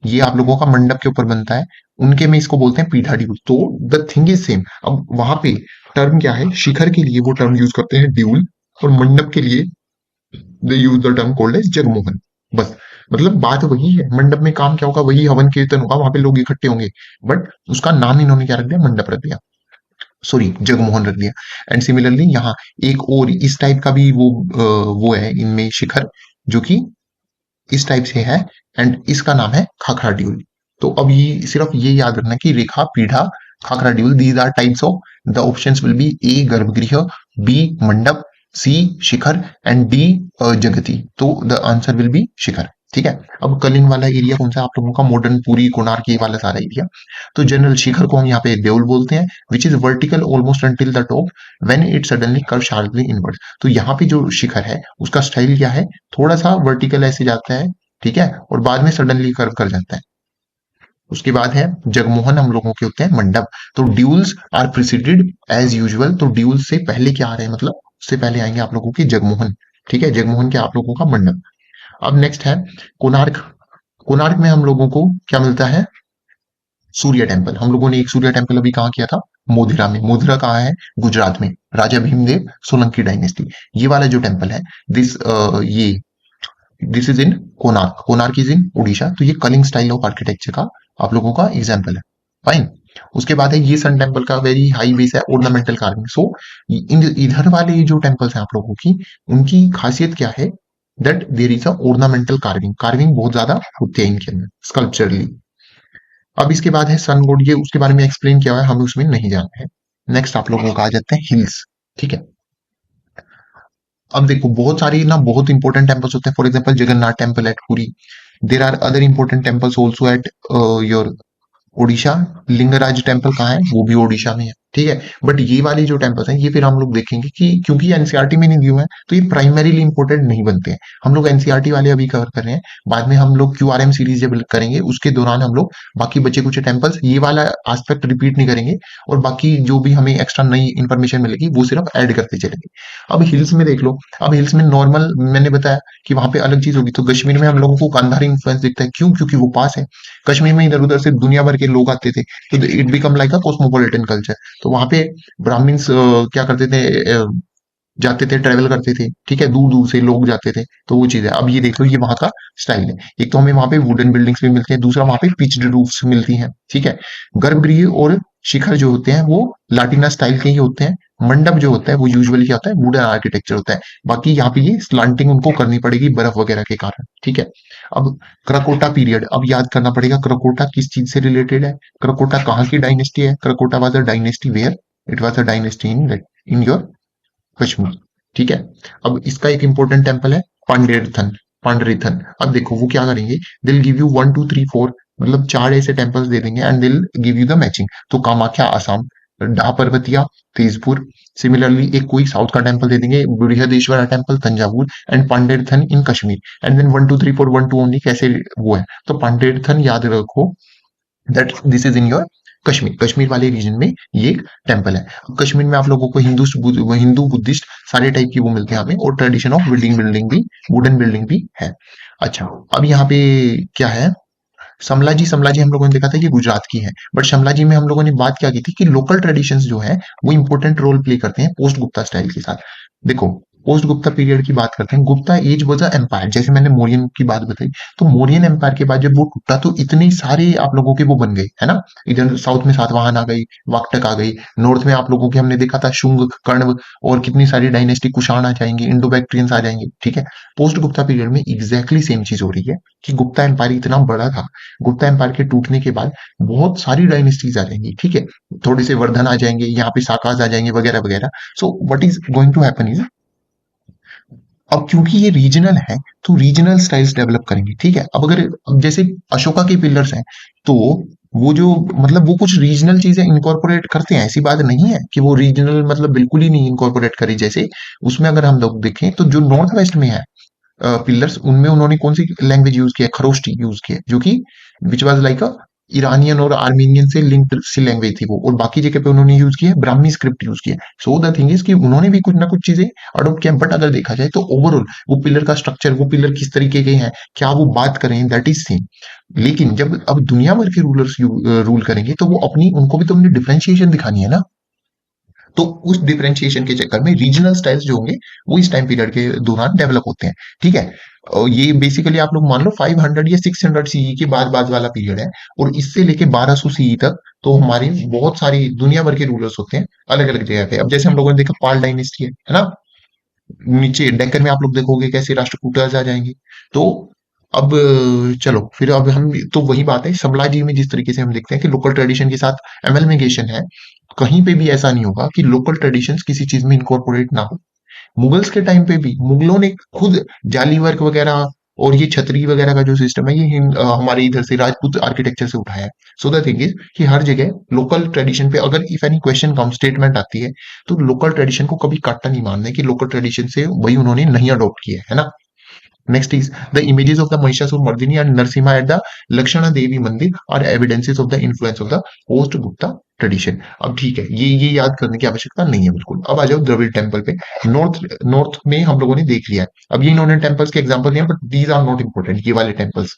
ये आप लोगों का मंडप के ऊपर बनता है, उनके में इसको बोलते हैं पीढ़ा ड्यूल। तो द थिंग इज सेम। अब वहां पे टर्म क्या है, शिखर के लिए वो टर्म यूज करते हैं ड्यूल, और मंडप के लिए they use the term called as Jagmohan. बस, मतलब बात वही है, मंडप में काम क्या होगा, वही हवन कीर्तन होगा, वहां पे लोग इकट्ठे होंगे, बट उसका नाम इन्होंने क्या रख दिया, मंडप रख दिया, सॉरी जगमोहन रख दिया। एंड सिमिलरली यहाँ एक और इस टाइप का भी वो है इनमें शिखर, जो कि इस टाइप से है, एंड इसका नाम है खाखरा ड्यूल। तो अब ये सिर्फ ये याद रखना कि rekha, pidha, khakhara deul, these are types of, the options will be A garbhagriha, B mandapa, C shikhara, and D jagati. तो the answer will be shikhara, ठीक है। अब कलिंग वाला एरिया कौन सा, आप लोगों का मॉडर्न पूरी कोणार्क, ये वाला सारा एरिया। तो जनरल शिखर को हम यहाँ पे देउल बोलते हैं, which is vertical almost until the top, when it suddenly curve sharply inward. तो यहाँ पे जो शिखर है उसका स्टाइल क्या है, थोड़ा सा वर्टिकल ऐसे जाता है, ठीक है, और बाद में सडनली कर्व कर जाता है। उसके बाद है जगमोहन, हम लोगों के होते हैं मंडप। तो deuls are preceded as usual, तो ड्यूल से पहले क्या आ रहे हैं, मतलब उससे पहले आएंगे आप लोगों के जगमोहन, ठीक है, जगमोहन के आप लोगों का मंडप। अब नेक्स्ट है कोणार्क। कोणार्क में हम लोगों को क्या मिलता है, सूर्य टेम्पल। हम लोगों ने एक सूर्य टेम्पल अभी कहाँ किया था, मोधेरा में। मोधेरा कहाँ है, गुजरात में, राजा भीमदेव सोलंकी डायनेस्टी। ये वाला जो टेम्पल है, ये this is in Konark, Konark is in Orissa. तो ये कलिंग स्टाइल ऑफ आर्किटेक्चर का आप लोगों का एग्जाम्पल है, फाइन। उसके बाद है ये सन टेम्पल का वेरी हाई बेस है, ऑर्नामेंटल कार्विंग। सो इन इधर वाले जो टेम्पल्स हैं आप लोगों की, उनकी खासियत क्या है, that there is a ornamental carving, carving बहुत ज्यादा होती है इनके अंदर स्कल्पचरली। अब इसके बाद है सन गॉड, ये उसके बारे में एक्सप्लेन किया हुआ है, हमें उसमें नहीं जाना है। नेक्स्ट आप लोगों का आ जाते हैं हिल्स, ठीक है। अब देखो बहुत सारी ना बहुत इंपॉर्टेंट टेम्पल्स होते हैं, for example Jagannath temple at Puri. There are other important temples also at your Odisha. Lingaraj temple कहाँ है, वो भी ओडिशा में है। ठीक है। बट ये वाली जो टेम्पल्स हैं ये फिर हम लोग देखेंगे कि क्योंकि एनसीईआरटी में नहीं दिए हुए हैं तो ये प्राइमरीली इंपोर्टेंट नहीं बनते हैं। हम लोग एनसीईआरटी वाले अभी कवर कर रहे हैं, बाद में हम लोग क्यूआरएम सीरीज जब करेंगे उसके दौरान हम लोग बाकी बचे कुछ टेम्पल्स ये वाला एस्पेक्ट रिपीट नहीं करेंगे, और बाकी जो भी हमें एक्स्ट्रा नई इंफॉर्मेशन मिलेगी वो सिर्फ ऐड करते चलेंगे। अब हिल्स में देख लो, अब हिल्स में नॉर्मल मैंने बताया कि वहां पे अलग चीज होगी, तो कश्मीर में हम लोगों को गांधारी इन्फ्लुएंस दिखता है, क्यों? क्योंकि वो पास है। कश्मीर में इधर उधर से दुनिया भर के लोग आते थे, तो it become like a cosmopolitan culture. तो वहां पे ब्राह्मण्स क्या करते थे, जाते थे, ट्रेवल करते थे, ठीक है, दूर दूर से लोग जाते थे। तो वो चीज है। अब ये देख लो, ये वहां का स्टाइल है। एक तो हमें वहां पे वुडन बिल्डिंग्स भी मिलती है, दूसरा वहां पे पिच्ड रूफ्स मिलती हैं, ठीक है। गर्भगृह और शिखर जो होते हैं वो लाटिना स्टाइल के ही होते हैं। मंडप जो होता है वो यूजुअली क्या होता है, वुडन आर्किटेक्चर होता है। बाकी यहाँ पे ये स्लांटिंग उनको करनी पड़ेगी बर्फ वगैरह के कारण, ठीक है। अब क्रकोटा पीरियड, अब याद करना पड़ेगा क्रकोटा किस चीज से रिलेटेड है। क्रकोटा कहाँ की डायनेस्टी है? Karkota was a dynasty where, it was a dynasty in your Kashmir, ठीक है। अब इसका एक इंपॉर्टेंट टेम्पल है पांडेरथन, पांडरीथन। अब देखो वो क्या करेंगे, दिल गिव यू 1 2 3 4, मतलब 4 ऐसे टेम्पल्स दे देंगे एंड दिल गिव यू द मैचिंग। तो कामाख्या असम, डा पर्वतिया तेजपुर, सिमिलरली एक कोई साउथ का टेम्पल दे देंगे, Brihadeshwara temple Thanjavur, and Pandrethan in Kashmir. And then 1 2 3 4 1 2 only, कैसे वो है। तो पांडेरथन याद रखो, that this is in your Kashmir, Kashmir वाले रीजन में ये एक टेम्पल है। अब कश्मीर में आप लोगों को हिंदू बुद्धिस्ट सारे टाइप की वो मिलते हैं हमें, और ट्रेडिशन ऑफ बिल्डिंग बिल्डिंग भी, वुडन बिल्डिंग भी है। अच्छा, अब यहाँ पे क्या है, समला जी, समला जी हम लोगों ने देखा था कि गुजरात की है, बट समला जी में हम लोगों ने बात क्या की थी कि लोकल ट्रेडिशंस जो है वो इंपॉर्टेंट रोल प्ले करते हैं पोस्ट गुप्ता स्टाइल के साथ। देखो, पोस्ट गुप्ता पीरियड की बात करते हैं, Gupta age was a empire, जैसे मैंने मौर्यन की बात बताई। तो मौर्यन एम्पायर के बाद जब वो टूटा तो इतने सारे आप लोगों के वो बन गए, है ना। इधर साउथ में सातवाहन आ गई, वाकटक आ गई, नॉर्थ में आप लोगों के हमने देखा था शुंग, कण्व, और कितनी सारी डायनेस्टी, कुषाण आ जाएंगे, इंडो बैक्ट्रियंस आ जाएंगे, ठीक है। पोस्ट गुप्ता पीरियड में एग्जैक्टली सेम चीज हो रही है कि गुप्ता एम्पायर इतना बड़ा था, गुप्ता एम्पायर के टूटने के बाद बहुत सारी डायनेस्टीज आ जाएंगी, ठीक है। थोड़े से वर्धन आ जाएंगे, यहाँ पे साकाज आ जाएंगे, वगैरह वगैरह। So what is going to happen is, अब क्योंकि ये रीजनल है तो रीजनल स्टाइल्स डेवलप करेंगे, ठीक है। अब अगर, अब जैसे अशोका के पिलर्स हैं, तो वो जो, मतलब वो कुछ रीजनल चीजें इनकॉर्पोरेट करते हैं, ऐसी बात नहीं है कि वो रीजनल मतलब बिल्कुल ही नहीं इनकॉर्पोरेट करी। जैसे उसमें अगर हम लोग देखें तो जो नॉर्थ वेस्ट में है पिलर्स, उनमें उन्होंने कौन सी लैंग्वेज यूज किया है, खरोष्टी यूज किया है, जो कि which was like a Iranian और आर्मीनियन से लिंक्ड सी लैंग्वेज थी वो, और बाकी जगह पे उन्होंने यूज किया है ब्राह्मी स्क्रिप्ट यूज किया है। सो द थिंग इज कि उन्होंने भी कुछ ना कुछ चीजें अडोप्ट किया, बट अगर देखा जाए तो ओवरऑल वो पिलर का स्ट्रक्चर, वो पिलर किस तरीके के हैं, क्या वो बात करें, दैट इज सेम। लेकिन जब अब दुनिया भर के रूलर्स रूल करेंगे तो वो अपनी, उनको भी तो अपनी डिफरेंशिएशन दिखानी है ना। तो उस डिफरेंशिएशन के चक्कर में रीजनल स्टाइल्स जो होंगे वो इस टाइम पीरियड के दौरान डेवलप होते हैं, ठीक है। और ये बेसिकली आप लोग मान लो 500 या 600 सीई के बाद बाद वाला पीरियड है, और इससे लेके 1200 सीई तक तो हमारी बहुत सारी दुनिया भर के रूलर्स होते हैं अलग अलग जगह पे। अब जैसे हम लोगों ने देखा पाल डायनेस्टी है ना, नीचे डेक्कन में आप लोग देखोगे कैसे राष्ट्रकूटर्स आ जाएंगे। तो अब चलो फिर, अब हम तो वही बात है, समला जी में जिस तरीके से हम देखते हैं कि लोकल ट्रेडिशन के साथ एमलमेगेशन है, कहीं पे भी ऐसा नहीं होगा कि लोकल ट्रेडिशंस किसी चीज में इनकॉर्पोरेट ना हो। मुगल्स के टाइम पे भी मुगलों ने खुद जाली वर्क वगैरह और ये छतरी वगैरह का जो सिस्टम है ये हमारे इधर से राजपूत आर्किटेक्चर से उठाया है। सो द थिंग इज कि हर जगह लोकल ट्रेडिशन पे अगर if any question come, statement आती है, तो लोकल ट्रेडिशन को कभी काटना नहीं मानना है कि लोकल ट्रेडिशन से वही उन्होंने नहीं अडॉप्ट किया है ना। Next is the images of the Mahishasur Mardini and Narsimha at the Lakshana Devi Mandir are evidences of the influence of the post Gupta tradition। अब ठीक है, ये याद करने की आवश्यकता नहीं है बिल्कुल। अब आ जाओ द्रविड़ टेम्पल पे। नॉर्थ नॉर्थ में हम लोगों ने देख लिया है, अब ये इन्होंने टेम्पल्स के एग्जांपल दिए, but these are not important ये वाले टेम्पल्स।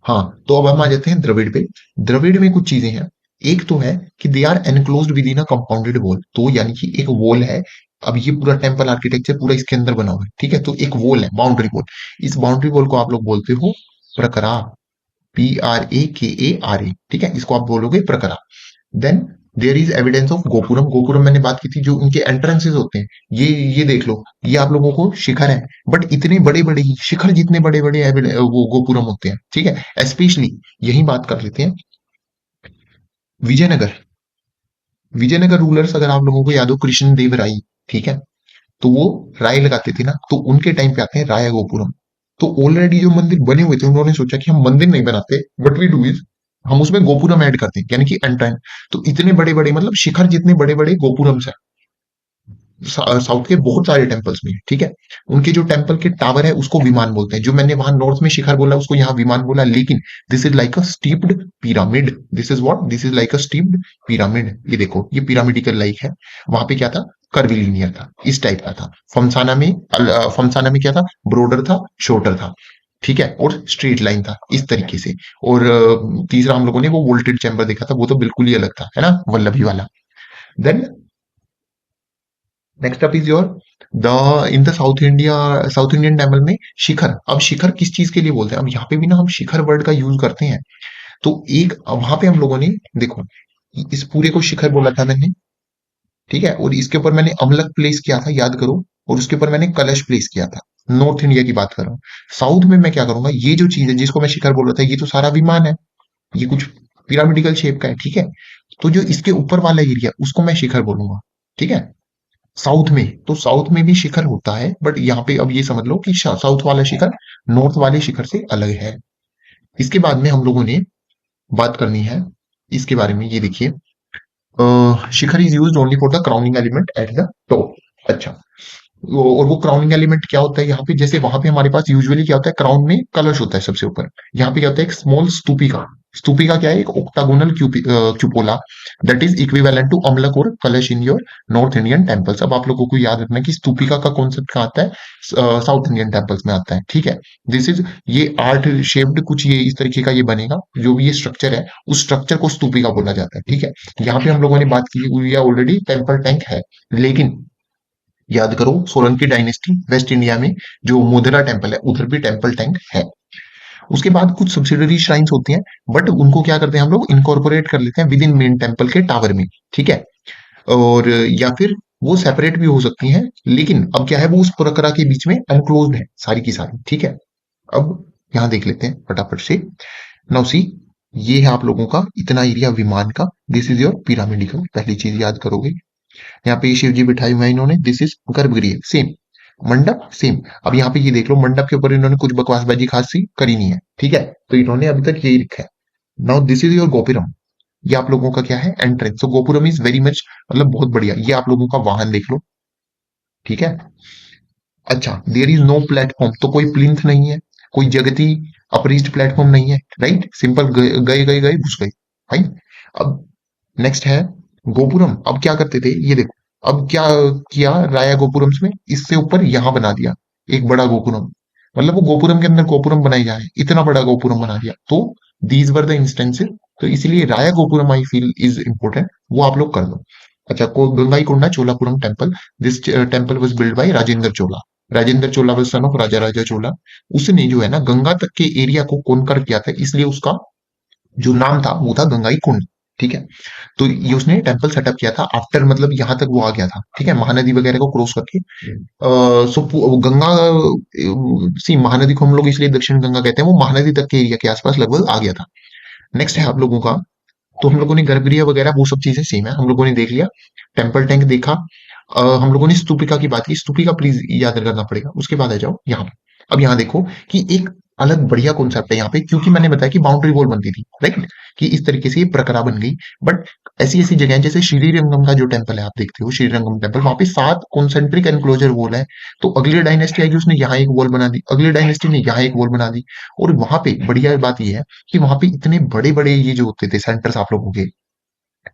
हाँ, तो अब हम आ जाते हैं द्रविड़ पे। द्रविड़ में कुछ चीजें हैं। एक तो है कि they are enclosed within a compounded wall, तो यानी कि एक वॉल है। अब ये पूरा टेम्पल आर्किटेक्चर पूरा इसके अंदर बना हुआ है, ठीक है। तो एक वॉल है, बाउंड्री वॉल। इस बाउंड्री वॉल को आप लोग बोलते हो प्रकरा, PRAKARA, ठीक है, इसको आप बोलोगे prakara. Then there is evidence of gopuram. Gopuram मैंने बात की थी, जो इनके एंट्रेंसेस होते हैं, ये देख लो, ये आप लोगों को शिखर है, बट इतने बड़े बड़े ही शिखर जितने बड़े बड़े वो गोपुरम होते हैं, ठीक है। स्पेशली यही बात कर लेते हैं विजयनगर। विजयनगर रूलर्स अगर आप लोगों को याद हो, कृष्ण देव राय, ठीक है। तो वो राय लगाते थे ना, तो उनके टाइम पे आते हैं राय गोपुरम। तो ऑलरेडी जो मंदिर बने हुए थे, उन्होंने सोचा कि हम मंदिर नहीं बनाते, बट वी डू इज हम उसमें गोपुरम ऐड करते हैं, यानी कि एंट्राइन। तो इतने बड़े बड़े मतलब शिखर जितने बड़े बड़े गोपुरम्स है साउथ के बहुत सारे टेम्पल्स में, ठीक है। उनके जो टेम्पल के टावर है उसको विमान बोलते हैं। जो मैंने वहां नॉर्थ में शिखर बोला उसको यहाँ विमान बोला, लेकिन this is like a steeped pyramid. This is what, this is like a steeped pyramid. ये देखो ये पिरामिडिकल लाइक है। वहां पे क्या था, कर्विलिनियर था, इस टाइप का था। फमसाना में क्या था, ब्रोडर था, शॉर्टर था, ठीक है, और स्ट्रेट लाइन था इस तरीके से। और तीसरा हम लोगों ने वो वोल्टेड चैम्बर देखा था, वो तो बिल्कुल ही अलग था, है ना, वल्लभी वाला। Then next up is your the in the south Indian temple में शिखर। अब शिखर किस चीज के लिए बोलते हैं, अब यहाँ पे भी ना हम शिखर वर्ड का यूज करते हैं। तो एक वहां पे हम लोगों ने देखो इस पूरे को शिखर बोला था मैंने, ठीक है, और इसके ऊपर मैंने अमलक प्लेस किया था, याद करो, और उसके ऊपर मैंने कलश प्लेस किया था। नॉर्थ इंडिया की बात कर रहा हूँ। साउथ में मैं क्या करूंगा, ये जो चीज है जिसको मैं शिखर बोल रहा था, ये तो सारा विमान है, ये कुछ पिरामिडिकल शेप का है, ठीक है। तो जो इसके ऊपर वाला एरिया उसको मैं शिखर बोलूंगा, ठीक है। साउथ में तो साउथ में भी शिखर होता है, बट यहाँ पे अब ये समझ लो कि साउथ वाला शिखर नॉर्थ वाले शिखर से अलग है। इसके बाद में हम लोगों ने बात करनी है इसके बारे में, ये देखिए shikhara is used only for the crowning element at the top. अच्छा, और वो क्राउनिंग एलिमेंट क्या होता है यहाँ पे, जैसे वहां पे हमारे पास यूजुअली क्या होता है, क्राउन में कलश होता है सबसे ऊपर। यहाँ पे क्या होता है, एक स्मॉल स्तूपिका। स्तूपिका क्या है, एक octagonal cupola that is equivalent to amalaka और kalasha in your north Indian temples. अब आप लोगों को याद रखना है कि स्तूपिका का कॉन्सेप्ट कहाँ आता है, साउथ इंडियन टेम्पल्स में आता है, ठीक है। दिस इज ये आर्ट शेप्ड कुछ ये इस तरीके का ये बनेगा, जो भी ये स्ट्रक्चर है उस स्ट्रक्चर को स्तूपिका बोला जाता है, ठीक है। यहाँ पे हम लोगों ने बात की हुई है ऑलरेडी, टेम्पल टैंक है, लेकिन याद करो सोलंकी डायनेस्टी वेस्ट इंडिया में जो मोधेरा टेम्पल है उधर भी टेम्पल टैंक है। उसके बाद कुछ सब्सिडरी श्राइन्स होती हैं, बट उनको क्या करते हैं हम लोग, इनकॉर्पोरेट कर लेते हैं विद इन मेन टेम्पल के टावर में, ठीक है। और या फिर वो सेपरेट भी हो सकती हैं, लेकिन अब क्या है, वो उस प्रक्रिया के बीच में एनक्लोज्ड है सारी की सारी, ठीक है। अब यहाँ देख लेते हैं फटाफट से। नाउ सी, ये है आप लोगों का इतना एरिया विमान का। दिस इज योर पिरामिडिकल, पहली चीज याद करोगे। यहाँ पे शिव जी बिठाए हुए हैं इन्होंने, दिस इज गर्भगृह, सेम। मंडप सेम। अब यहाँ पे ये देख लो, मंडप के ऊपर इन्होंने कुछ बकवासबाजी खास सी करी नहीं है, ठीक है। तो इन्होंने अभी तक यही रखा है। Now this is your gopuram. ये आप लोगों का क्या है, एंट्रेंस। तो गोपुरम इज वेरी मच मतलब बहुत बढ़िया। ये आप लोगों का वाहन देख लो, ठीक है। अच्छा, देयर इज नो प्लेटफॉर्म, तो कोई प्लिंथ नहीं है, कोई जगती अपरिज्ड प्लेटफॉर्म नहीं है, राइट। सिंपल गए गए गए घुस गए, फाइन। अब नेक्स्ट है गोपुरम। अब क्या करते थे ये देखो, अब क्या किया राया गोपुरम्स में, इससे ऊपर यहां बना दिया एक बड़ा गोपुरम। मतलब वो गोपुरम के अंदर गोपुरम बनाई जा रहे, इतना बड़ा गोपुरम बना दिया। तो दीज वर द इंस्टेंसेस। तो इसीलिए Raya gopuram I feel is important, वो आप लोग कर दो। अच्छा, को Gangaikonda Cholapuram temple. This temple was build by Rajendra Chola. Rajendra Chola was son of Raja Raja Chola. उसने जो है ना गंगा तक के एरिया को कॉन्कर किया था, इसलिए उसका जो नाम था वो था गंगाई कुंड, ठीक है। तो ये उसने टेम्पल सेटअप किया था आफ्टर, मतलब यहाँ तक वो आ गया था, ठीक है, महानदी वगैरह को क्रॉस करके। गंगा सी महानदी को हम लोग इसलिए दक्षिण गंगा कहते हैं, वो महानदी तक के एरिया के आसपास लगभग आ गया था। नेक्स्ट है आप लोगों का, तो हम लोगों ने गर्भगृह वगैरह वो सब चीजें सेम है, हम लोगों ने देख लिया। टेम्पल टैंक देखा। हम लोगों ने स्तूपिका की बात की, स्तूपिका प्लीज याद करना पड़ेगा। उसके बाद आ जाओ यहाँ। अब यहाँ देखो कि एक अलग बढ़िया कॉन्सेप्ट है यहाँ पे, क्योंकि मैंने बताया कि बाउंड्री वॉल बनती थी, राइट, कि इस तरीके से ये प्रकरा बन गई। बट ऐसी ऐसी जगह जैसे श्रीरंगम का जो टेम्पल है, आप देखते हो श्रीरंगम टेम्पल, वहां पे 7 कॉन्सेंट्रिक एनक्लोजर वॉल है। तो अगली डायनेस्टी आएगी, उसने यहाँ एक वॉल बना दी, अगली डायनेस्टी ने यहाँ एक वॉल बना दी। और वहां पे बढ़िया बात यह है कि वहां पे इतने बड़े बड़े ये जो होते थे सेंटर्स आप लोगों के,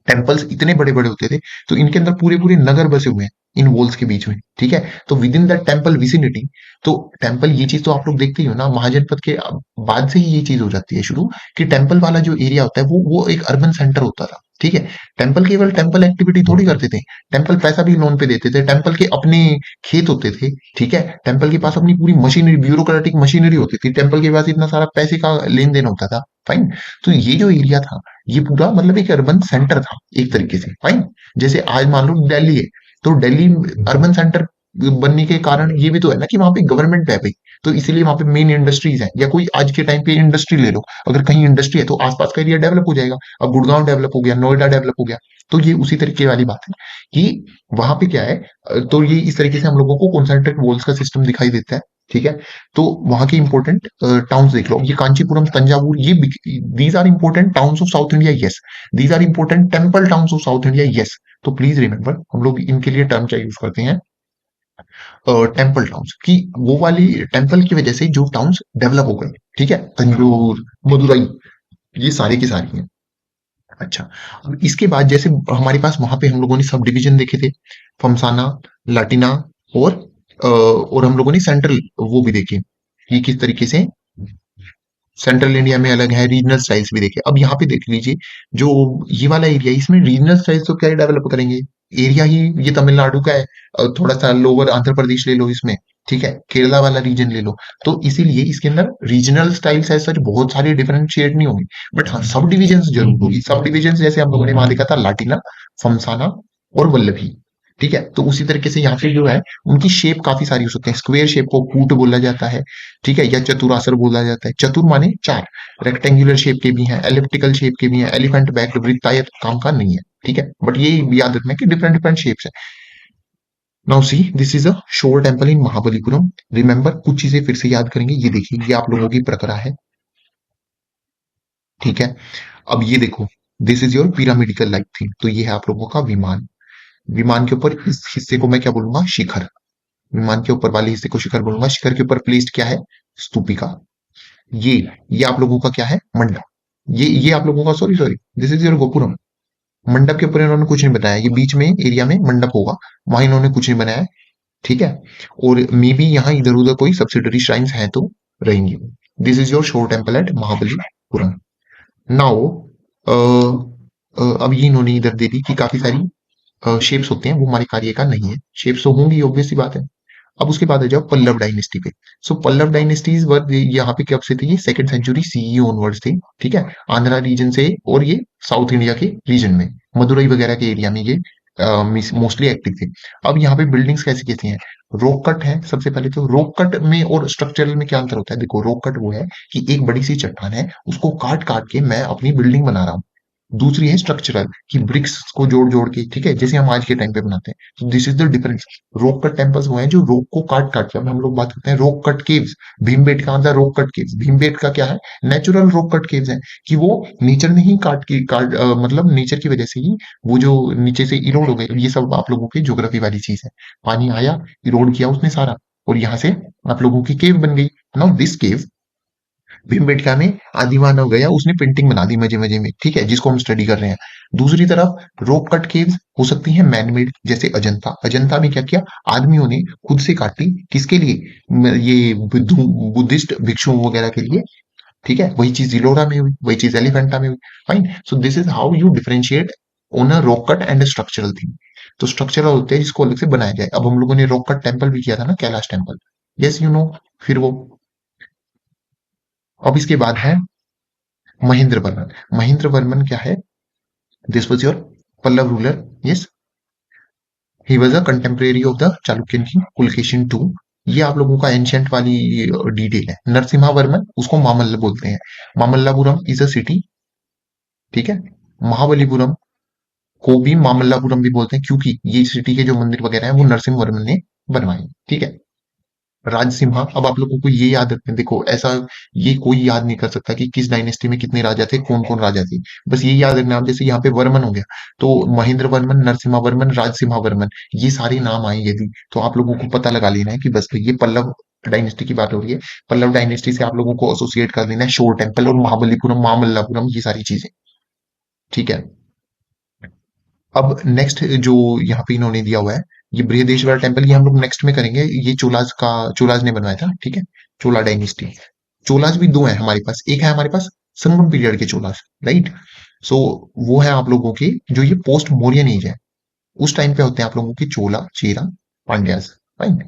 टेम्पल्स इतने बड़े बड़े होते थे, तो इनके अंदर पूरे पूरे नगर बसे हुए हैं इन वॉल्स के बीच में, ठीक है। तो with in that temple vicinity, तो टेम्पल ये चीज तो आप लोग देखते ही हो ना, महाजनपद के बाद से ही ये चीज हो जाती है शुरू, कि टेम्पल वाला जो एरिया होता है वो एक अर्बन सेंटर होता था, ठीक है। टेम्पल केवल टेम्पल एक्टिविटी थोड़ी करते थे, टेम्पल पैसा भी लोन पे देते थे, टेम्पल के अपने खेत होते थे, ठीक है। टेम्पल के पास अपनी पूरी मशीनरी, ब्यूरोक्रेटिक मशीनरी होती थी, टेम्पल के पास इतना सारा पैसे का लेन देन होता था, फाइन। तो ये जो एरिया था, ये पूरा मतलब एक अर्बन सेंटर था एक तरीके से, फाइन। जैसे आज मान लो दिल्ली है, तो दिल्ली अर्बन सेंटर बनने के कारण ये भी तो है ना कि वहां पे गवर्नमेंट है भाई, तो इसीलिए वहां पे मेन इंडस्ट्रीज है। या कोई आज के टाइम पे इंडस्ट्री ले लो, अगर कहीं इंडस्ट्री है तो आसपास का एरिया डेवलप हो जाएगा। अब गुड़गांव डेवलप हो गया, नोएडा डेवलप हो गया, तो ये उसी तरीके वाली बात है कि वहां पे क्या है। तो ये इस तरीके से हम लोगों को कॉन्सेंट्रेट वॉल्स का सिस्टम दिखाई देता है, ठीक है। तो वहां के इंपॉर्टेंट टाउन्स देख लो, ये कांचीपुरम, तंजावुर, ये these are important towns of south India, yes. These are important temple towns of south India, yes. तो प्लीज रिमेंबर, हम लोग इनके लिए टर्म क्या यूज करते हैं, टेम्पल टाउन्स, की वो वाली टेम्पल की वजह से जो टाउन्स डेवलप हो गए, ठीक है। तंजौर, मदुरई, ये सारे की सारी हैं। अच्छा, अब इसके बाद जैसे हमारे पास वहां पे हम लोगों ने सब डिवीजन देखे थे, फमसाना, लाटिना, और और हम लोगों ने सेंट्रल वो भी देखे कि किस तरीके से सेंट्रल इंडिया में अलग है, रीजनल स्टाइल्स भी देखे। अब यहाँ पे देख लीजिए, जो ये वाला एरिया है, इसमें रीजनल स्टाइल्स तो क्या डेवलप करेंगे, एरिया ही ये तमिलनाडु का है, थोड़ा सा लोअर आंध्र प्रदेश ले लो इसमें, ठीक है, केरला वाला रीजन ले लो। तो इसीलिए इसके अंदर रीजनल स्टाइल्स ऐसा बहुत सारे डिफरेंशिएट नहीं होंगे, बट हाँ सब डिविजन जरूर होगी। सब डिविजन जैसे हम लोगों ने वहां देखा था, लाटिना, फमसाना और वल्लभी, ठीक है। तो उसी तरीके से यहाँ पे जो है, उनकी शेप काफी सारी हो सकती है। स्क्वेयर शेप को कूट बोला जाता है, ठीक है, या चतुरासर बोला जाता है। चतुर माने चार, रेक्टेंगुलर शेप के भी हैं, एलिप्टिकल शेप के भी हैं, एलिफेंट बैक वृत्तायत काम का नहीं है, ठीक है। बट ये याद रखना है कि डिफरेंट डिफरेंट शेप्स है। नाउ सी, दिस इज अ शोर टेम्पल इन महाबलीपुरम। रिमेंबर, कुछ चीजें फिर से याद करेंगे। ये देखिए, ये आप लोगों की प्रकरा है, ठीक है। अब ये देखो, this is your pyramidical like theme, तो ये है आप लोगों का विमान। विमान के ऊपर इस हिस्से को मैं क्या बोलूंगा, शिखर। विमान के ऊपर वाले हिस्से को शिखर बोलूंगा। शिखर के ऊपर प्लेस्ड क्या है, स्तूपिका। ये ये आप लोगों का क्या है, मंडप। ये आप लोगों का, sorry sorry, this is your gopuram. मंडप के ऊपर इन्होंने कुछ नहीं बताया, ये बीच में एरिया में मंडप होगा, वहां इन्होंने कुछ नहीं बनाया है, ठीक है। और मे बी यहाँ इधर उधर कोई सब्सिडरी श्राइन्स हैं तो रहेंगी। दिस इज योर शोर टेम्पल एट महाबलीपुरम। नाउ अब ये इन्होंने इधर दे दी कि काफी सारी शेप्स होते हैं, वो हमारे कार्य का नहीं है। शेप्स तो होंगी, ऑब्वियस सी बात है। अब उसके बाद आ जाओ पल्लव डायनेस्टी पे। सो पल्लव डायनेस्टीज वर यहाँ पे कब से थी, ये सेकंड सेंचुरी सीई ऑनवर्ड्स थी, ठीक है। आंध्रा रीजन से, और ये साउथ इंडिया के रीजन में, मदुरई वगैरह के एरिया में ये मोस्टली एक्टिव थे। अब यहाँ पे बिल्डिंग्स कैसी कैसी हैं, रॉक कट है। सबसे पहले तो रॉक कट में और स्ट्रक्चरल में क्या अंतर होता है, देखो रॉक कट वो है कि एक बड़ी सी चट्टान है, उसको काट काट के मैं अपनी बिल्डिंग बना रहा हूँ। दूसरी है स्ट्रक्चरल, कि ब्रिक्स को जोड़ जोड़ के, ठीक है, जैसे हम आज के टाइम पे बनाते हैं। तो this is the difference. Rock cut temples वो हैं जो रॉक को काट काट के, अब हम लोग बात करते हैं रॉक कट केव्स। भीमबेटका का रॉक कट केव्स, भीमबेटका क्या है, नेचुरल रॉक कट केव्स है, कि वो नेचर ने ही मतलब नेचर की वजह से ही वो जो नीचे से इरोड हो गए। ये सब आप लोगों की ज्योग्राफी वाली चीज है। पानी आया, इरोड किया उसने सारा, और यहाँ से आप लोगों की केव बन गई। नाउ दिस केव, भीमबेटका में आदि मानव गया, उसने पेंटिंग बना दी मजे मजे में, ठीक है, जिसको हम स्टडी कर रहे हैं। दूसरी तरफ रॉक कट केव्स हो सकती हैं मैनमेड, जैसे अजंता। अजंता में क्या किया, आदमियों ने खुद से काटी, किसके लिए, ये बुद्धिस्ट भिक्षुओं वगैरह के लिए, ठीक है। वही चीज जिलोरा में हुई, वही चीज एलिफेंटा में हुई। Fine, so this is how you differentiate on a rock cut and structural theme. तो स्ट्रक्चरल होते हैं जिसको अलग से बनाया जाए। अब हम लोगों ने रॉक कट टेम्पल भी किया था ना, Kailash temple, yes you know. फिर वो, अब इसके बाद है महेंद्र वर्मन। महेंद्र वर्मन क्या है, this was your Pallava ruler, yes. He was a contemporary of the Chalukyan king Pulakeshin two. ये आप लोगों का एंशियंट वाली डिटेल है। नरसिम्हा वर्मन, उसको मामल्ल बोलते हैं। मामल्लापुरम इज अ सिटी, ठीक है। महाबलीपुरम को भी मामल्लापुरम भी बोलते हैं, क्योंकि ये सिटी के जो मंदिर वगैरह हैं वो नरसिम्हा वर्मन ने बनवाए, ठीक है। राजसिम्हा, अब आप लोगों को ये याद रखना है, देखो ऐसा ये कोई याद नहीं कर सकता कि किस डायनेस्टी में कितने राजा थे, कौन कौन राजा थे। बस ये याद रखना, आप जैसे यहाँ पे वर्मन हो गया, तो महेंद्र वर्मन, नरसिम्हा वर्मन, राजसिम्हा वर्मन, ये सारे नाम आए यदि, तो आप लोगों को पता लगा लेना है कि बस ये पल्लव डायनेस्टी की बात हो रही है। पल्लव डायनेस्टी से आप लोगों को एसोसिएट कर लेना है शोर टेम्पल और महाबलीपुरम, महामल्लापुरम, ये सारी चीजें, ठीक है। अब नेक्स्ट जो यहाँ पे इन्होंने दिया हुआ है, ये बृहदेश्वर टेम्पल, ये हम लोग नेक्स्ट में करेंगे। ये चोलाज ने बनवाया था, ठीक है, चोला डायनेस्टी। चोलाज भी दो है हमारे पास, एक है हमारे पास संगम पीरियड के चोलाज, राइट। सो वो है आप लोगों के जो ये पोस्ट मौर्यन एज है, उस टाइम पे होते हैं आप लोगों की चोला, चेरा, पांड्यास, फाइन।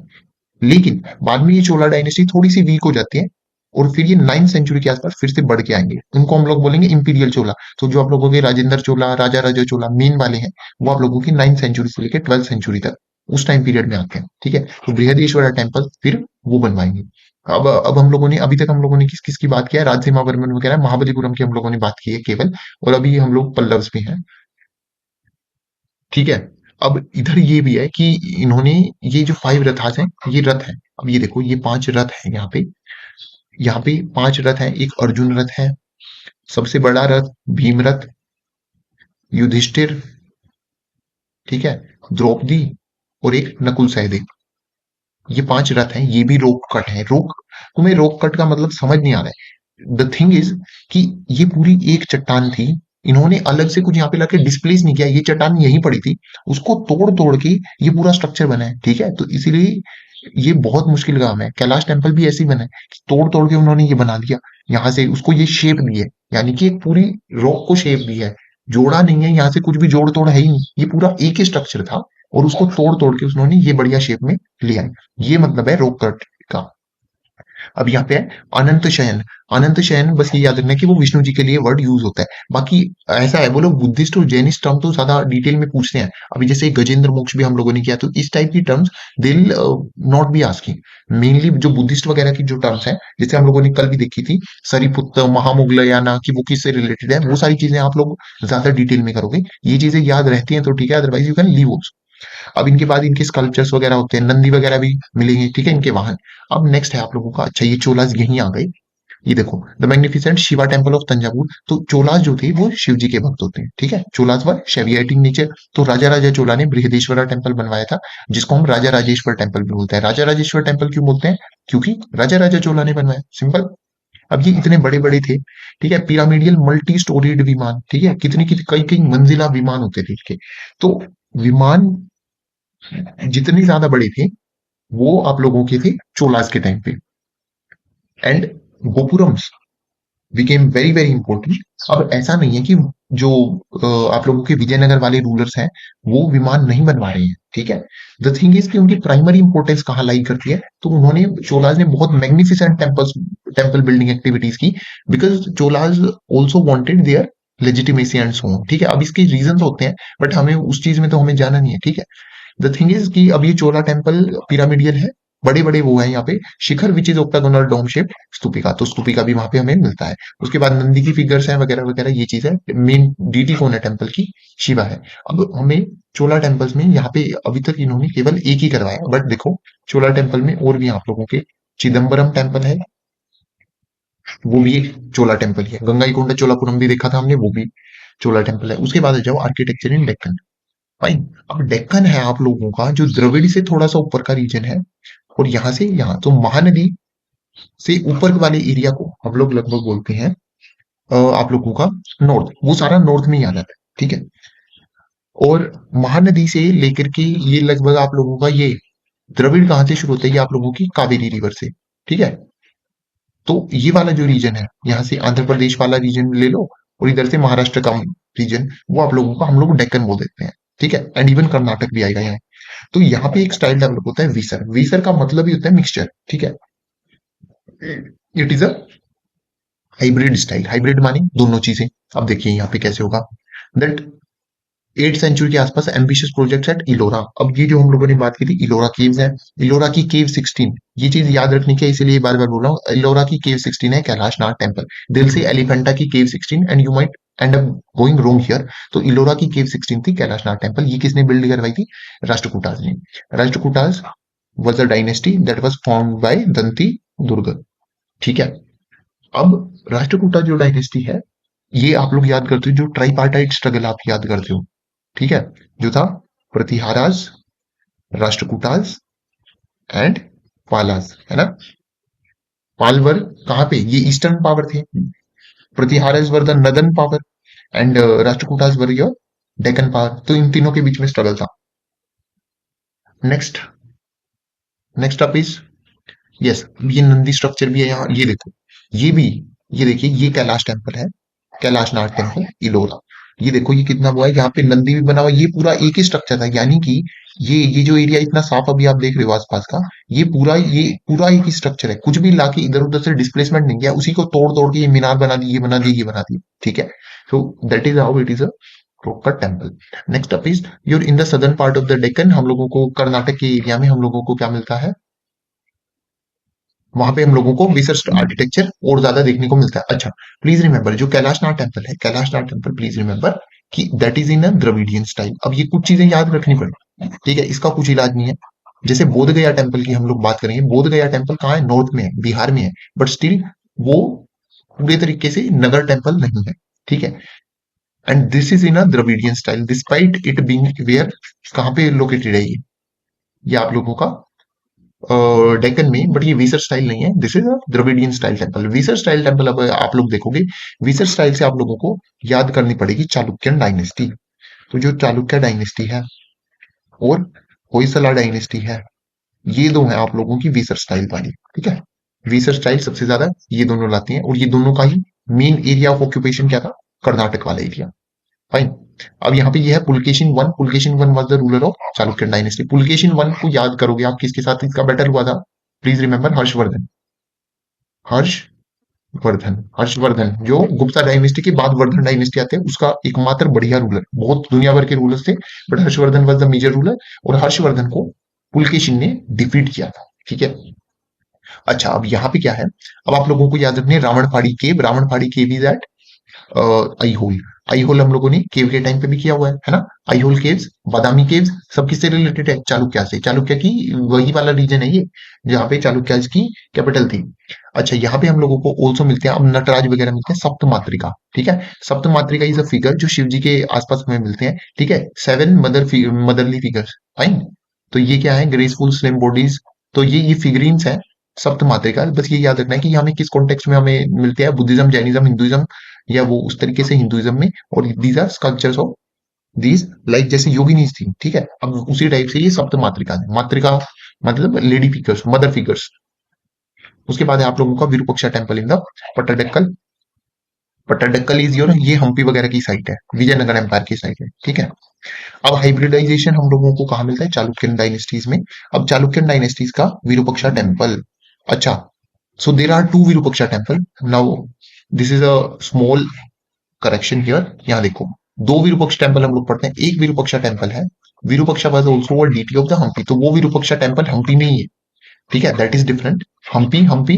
लेकिन बाद में ये चोला डायनेस्टी थोड़ी सी वीक हो जाती है, और फिर ये 9th सेंचुरी के आसपास फिर से बढ़ के आएंगे। उनको हम लोग बोलेंगे इंपीरियल चोला। तो जो आप लोगों के राजेंद्र चोला, राजा राजा चोला मेन वाले हैं, वो आप लोगों की 9th सेंचुरी से लेकर 12th सेंचुरी तक उस टाइम पीरियड में आते हैं, ठीक है। तो बृहदेश्वरा टेम्पल फिर वो बनवाएंगे। अब हम लोगों ने अभी तक हम लोगों ने किस किस की बात किया है, राजसिम्हा वर्मन वगैरह, महाबलीपुरम की हम लोगों ने बात की है केवल, और अभी हम लोग पल्लव्स पे हैं, ठीक है। अब इधर ये भी है कि इन्होंने ये जो 5 रथास हैं, ये रथ है, अब ये देखो ये 5 रथ हैं यहाँ पे 5 रथ हैं, एक अर्जुन रथ है, सबसे बड़ा रथ भीम रथ, युधिष्ठिर, ठीक है, द्रौपदी और एक नकुल सहदेव। ये 5 रथ हैं, ये भी रोक कट है। तुम्हें रोक कट का मतलब समझ नहीं आ रहा है। द थिंग इज कि ये पूरी एक चट्टान थी, इन्होंने अलग से कुछ यहाँ पे लाके डिस्प्लेस नहीं किया, ये चट्टान यहीं पड़ी थी, उसको तोड़ तोड़ के ये पूरा स्ट्रक्चर बना है, ठीक है। तो इसीलिए ये बहुत मुश्किल काम है। कैलाश टेम्पल भी ऐसे ही बना है, तोड़ तोड़ के उन्होंने ये बना दिया, यहाँ से उसको ये शेप दी है, यानी कि एक पूरी रॉक को शेप दी है, जोड़ा नहीं है, यहाँ से कुछ भी जोड़ तोड़ है ही नहीं, ये पूरा एक ही स्ट्रक्चर था और उसको तोड़ तोड़ के उन्होंने ये बढ़िया शेप में लिया है। ये मतलब है रोक कट का। अब यहाँ पे है अनंत शयन। अनंत शयन बस ये याद रखना कि वो विष्णु जी के लिए वर्ड यूज होता है। बाकी ऐसा है, वो लोग बुद्धिस्ट और जैनिस्ट टर्म तो ज्यादा डिटेल में पूछते हैं। अभी जैसे गजेंद्र मोक्ष भी हम लोगों ने किया, तो इस टाइप की terms they will not be asking. Mainly जो बुद्धिस्ट वगैरह की जो टर्म्स हैं, जैसे हम लोगों ने कल भी देखी थी सरिपुत्र महामुगलयाना की, वो किससे रिलेटेड है, वो सारी चीजें आप लोग ज्यादा डिटेल में करोगे। ये चीजें याद रहती हैं तो ठीक है, अदरवाइज यू कैन लीव। अब इनके बाद इनके स्कल्पचर्स वगैरह होते हैं, नंदी वगैरह भी मिलेंगे, ठीक है, इनके वाहन। अब नेक्स्ट है आप लोगों का, अच्छा ये चोलास यहीं आ गए। ये देखो the magnificent Shiva temple of Thanjavur. तो चोलास जो थे वो शिव जी के भक्त होते हैं, ठीक है। चोलास वर शेवियाटिंग नेचर। तो राजा राजा चोला ने बृहदेश्वरा टेम्पल बनवाया था, जिसको हम राजा राजेश्वर टेम्पल भी बोलते हैं। राजा राजेश्वर टेम्पल क्यों बोलते हैं? क्योंकि राजा राजा चोला ने बनवाया, सिंपल। अब ये इतने बड़े बड़े थे, ठीक है, पिरामिडियल मल्टी स्टोरीड विमान, ठीक है, कितनी कितनी कई कई मंजिला विमान होते थे इनके। तो विमान जितने ज्यादा बड़े थे वो आप लोगों के थे चोलास के टाइम पे। And gopurams became very very important. अब ऐसा नहीं है कि जो आप लोगों के विजयनगर वाले रूलर्स हैं वो विमान नहीं बनवा रहे हैं, ठीक है। द थिंग इज कि उनकी प्राइमरी इंपॉर्टेंस कहाँ लाई करती है, तो उन्होंने चोलाज ने बहुत मैग्निफिसेंट टेम्पल बिल्डिंग एक्टिविटीज की, because Cholas also wanted their legitimacy and so on, ठीक है। अब इसके रीजन होते हैं, बट हमें उस चीज में तो हमें जाना नहीं है, ठीक है। द थिंग इज कि अब ये चोला टेम्पल पिरामिडियल है, बड़े बड़े वो है यहाँ पे shikhara which is octagonal dome shape stupika, तो स्तूपिका भी वहां पे हमें मिलता है। उसके बाद नंदी की फिगर्स हैं वगैरह वगैरह, ये चीज है। मेन डीटी कौन है टेम्पल की? शिवा है। अब हमें चोला टेम्पल्स में यहाँ पे अभी तक इन्होंने केवल एक ही करवाया, बट देखो चोला टेम्पल में और भी आप लोगों के चिदम्बरम टेम्पल है, वो भी एक चोला टेम्पल ही है। गंगाईकोंडा चोलापुरम भी देखा था हमने, वो भी चोला टेम्पल है। उसके बाद आ जाओ आर्किटेक्चर इन डेक्कन। फाइन। अब डेक्कन है आप लोगों का जो द्रविड़ से थोड़ा सा ऊपर का रीजन है, और यहाँ से यहाँ तो महानदी से ऊपर वाले एरिया को हम लोग लगभग बोलते हैं आप लोगों का नॉर्थ, वो सारा नॉर्थ में ही आ जाता है, ठीक है। और महानदी से लेकर के ये लगभग आप लोगों का ये द्रविड़ कहाँ से शुरू होता है, ये आप लोगों की कावेरी रिवर से, ठीक है। तो ये वाला जो रीजन है, यहाँ से आंध्र प्रदेश वाला रीजन ले लो, और इधर से महाराष्ट्र का रीजन, वो आप लोगों का हम लोग डेक्कन बोल देते हैं, ठीक है। एंड इवन कर्नाटक भी आएगा यहाँ। तो यहाँ पे एक स्टाइल डेवलप होता है विसर। विसर का मतलब ही होता है मिक्सचर, ठीक है। It is a hybrid style. Hybrid माने दोनों चीजें। अब देखिए यहाँ पे कैसे होगा दैट 8th सेंचुरी के आसपास एम्बिशियस प्रोजेक्ट एट इलोरा। अब ये जो हम लोगों ने बात की थी इलोरा केव्स है, इलोरा की केव 16, ये चीज याद रखनी है, इसीलिए बार बार बोल रहा हूँ। इलोरा की केव 16 है कैलाश नाथ टेम्पल। दिल से एलिफेंटा की केव 16 and you might and up going wrong here. तो इलोरा की केव 16 थी कैलाश नाथ टेम्पल। ये किसने बिल्ड करवाई थी? राष्ट्रकूटास ने। Rashtrakutas was a dynasty that was formed by दंती दुर्ग, ठीक है। अब राष्ट्रकूटा जो डायनेस्टी है, ये आप लोग याद करते हो, जो ट्राइपार्टाइट स्ट्रगल आप याद करते हो, ठीक है, जो था प्रतिहारास, राष्ट्रकूटास एंड पालास, है ना। पालवर कहाँ पे? ये ईस्टर्न पावर थे, Pratiharas were the northern power, and Rashtrakutas were your Deccan power. तो इन तीनों के बीच में स्ट्रगल था। Next next up is yes, ये नंदी स्ट्रक्चर भी है यहाँ, ये देखो, ये भी, ये देखिए ये कैलाश टेम्पल है, कैलाश नाथ टेम्पल इलोरा। ये देखो ये कितना हुआ है, यहाँ पे नंदी भी बना हुआ है, ये पूरा एक ही स्ट्रक्चर था, यानी कि ये जो एरिया इतना साफ अभी आप देख रहे हो आसपास का, ये पूरा एक ही स्ट्रक्चर है, कुछ भी लाके इधर उधर से डिस्प्लेसमेंट नहीं किया, उसी को तोड़ तोड़ के ये मीनार बना दी, ये बना दी, ये बना दी, ठीक है। So that is how it is a rock cut temple. Next up is you're in the southern part of the Deccan. हम लोगों को कर्नाटक के एरिया में हम लोगों को क्या मिलता है, वहां पे हम लोगों को विशिष्ट आर्किटेक्चर और ज्यादा देखने को मिलता है। अच्छा, प्लीज रिमेंबर जो कैलाशनाथ टेम्पल है, कैलाशनाथ टेम्पल प्लीज रिमेंबर कि that is in a Dravidian style. अब ये कुछ चीजें याद रखनी पड़ेगी, ठीक है, इसका कुछ इलाज नहीं है। जैसे बोध गया टेम्पल की हम लोग बात करेंगे, बोध गया टेम्पल कहाँ है, नॉर्थ में है, बिहार में है, बट स्टिल वो पूरे तरीके से नगर टेम्पल नहीं है, ठीक है। And this is in a Dravidian style despite it being where, कहाँ पे लोकेटेड है ये आप लोगों का डेक्कन में, बट ये वीसर स्टाइल नहीं है, this is a Dravidian style temple. Vesara style temple अब आप लोग देखोगे, वीसर स्टाइल से आप लोगों को याद करनी पड़ेगी चालुक्यन डायनेस्टी। तो जो चालुक्य डायनेस्टी है और होयसला डायनेस्टी है, ये दो है आप लोगों की वीसर स्टाइल वाली, ठीक है। वीसर स्टाइल सबसे ज्यादा ये दोनों लाती हैं, और ये दोनों का ही मेन एरिया ऑफ ऑक्यूपेशन क्या था, कर्नाटक वाला एरिया, फाइन। अब यहाँ पे ये है Pulakeshin one, Pulakeshin one was the ruler of Chalukyan dynasty. Pulakeshin one को याद करोगे आप, किसके साथ इसका बैटल हुआ था, प्लीज रिमेंबर, हर्षवर्धन, हर्षवर्धन, हर्षवर्धन जो गुप्ता डायनेस्टी के बाद वर्धन डायनेस्टी आते हैं, उसका एकमात्र बढ़िया रूलर, बहुत दुनिया भर के रूलर्स थे, but Harshavardhan was the major ruler, और हर्षवर्धन को पुलकेशिन ने डिफीट किया था, ठीक है। अच्छा, अब यहाँ पे क्या है, अब आप लोगों को याद रखने Ravanaphadi cave, Ravanaphadi cave is at Aihole. Aihole हम लोगों ने केव के टाइम पे भी किया हुआ है ना। आईहोल केव्स, बादामी केव्स, सब किससे रिलेटेड है, चालुक्य से। चालुक्य की वही वाला रीजन है ये, जहाँ पे चालुक्य की कैपिटल थी। अच्छा, यहाँ पे हम लोगों को ऑल्सो मिलते हैं, अब नटराज वगैरह मिलते हैं, सप्त मातृका, ठीक है। सप्त मातृका इज अ फिगर जो शिव जी के आसपास हमें मिलते हैं, ठीक है। Seven motherly figures, fine. तो ये क्या है, ग्रेसफुल स्लिम बॉडीज, तो ये फिगरीन्स है सप्त मातृका। बस ये याद रखना है कि हमें किस कॉन्टेक्स्ट में हमें मिलते हैं, बुद्धिज्म, जैनिज्म, हिंदुइज्म, या वो उस तरीके से हिंदुइज्म में, और these are sculptures of these, like जैसे योगिनीज थी, ठीक है। अब उसी टाइप से ये सप्त मातृका है, मातृका मतलब लेडी फिगर्स, मदर फिगर्स। उसके बाद है आप लोगों का Virupaksha temple in the Pattadakal. Pattadakal is your, ये हम्पी वगैरह की साइट है, विजयनगर एम्पायर की साइट है, ठीक है। अब हाइब्रिडाइजेशन हम लोगों को कहाँ मिलता है, चालुक्यन डायनेस्टीज में। अब चालुक्यन डायनेस्टीज का विरूपाक्षा टेम्पल, अच्छा, so there are two Virupaksha temple now, this is a small correction here, यहाँ देखो, दो विरूपक्ष टेम्पल हम लोग पढ़ते हैं, एक विरूपक्षा टेम्पल है, Virupaksha was also a deity of the Hampi, तो वो विरूपक्षा टेम्पल हम्पी नहीं है, ठीक है, that is different. Hampi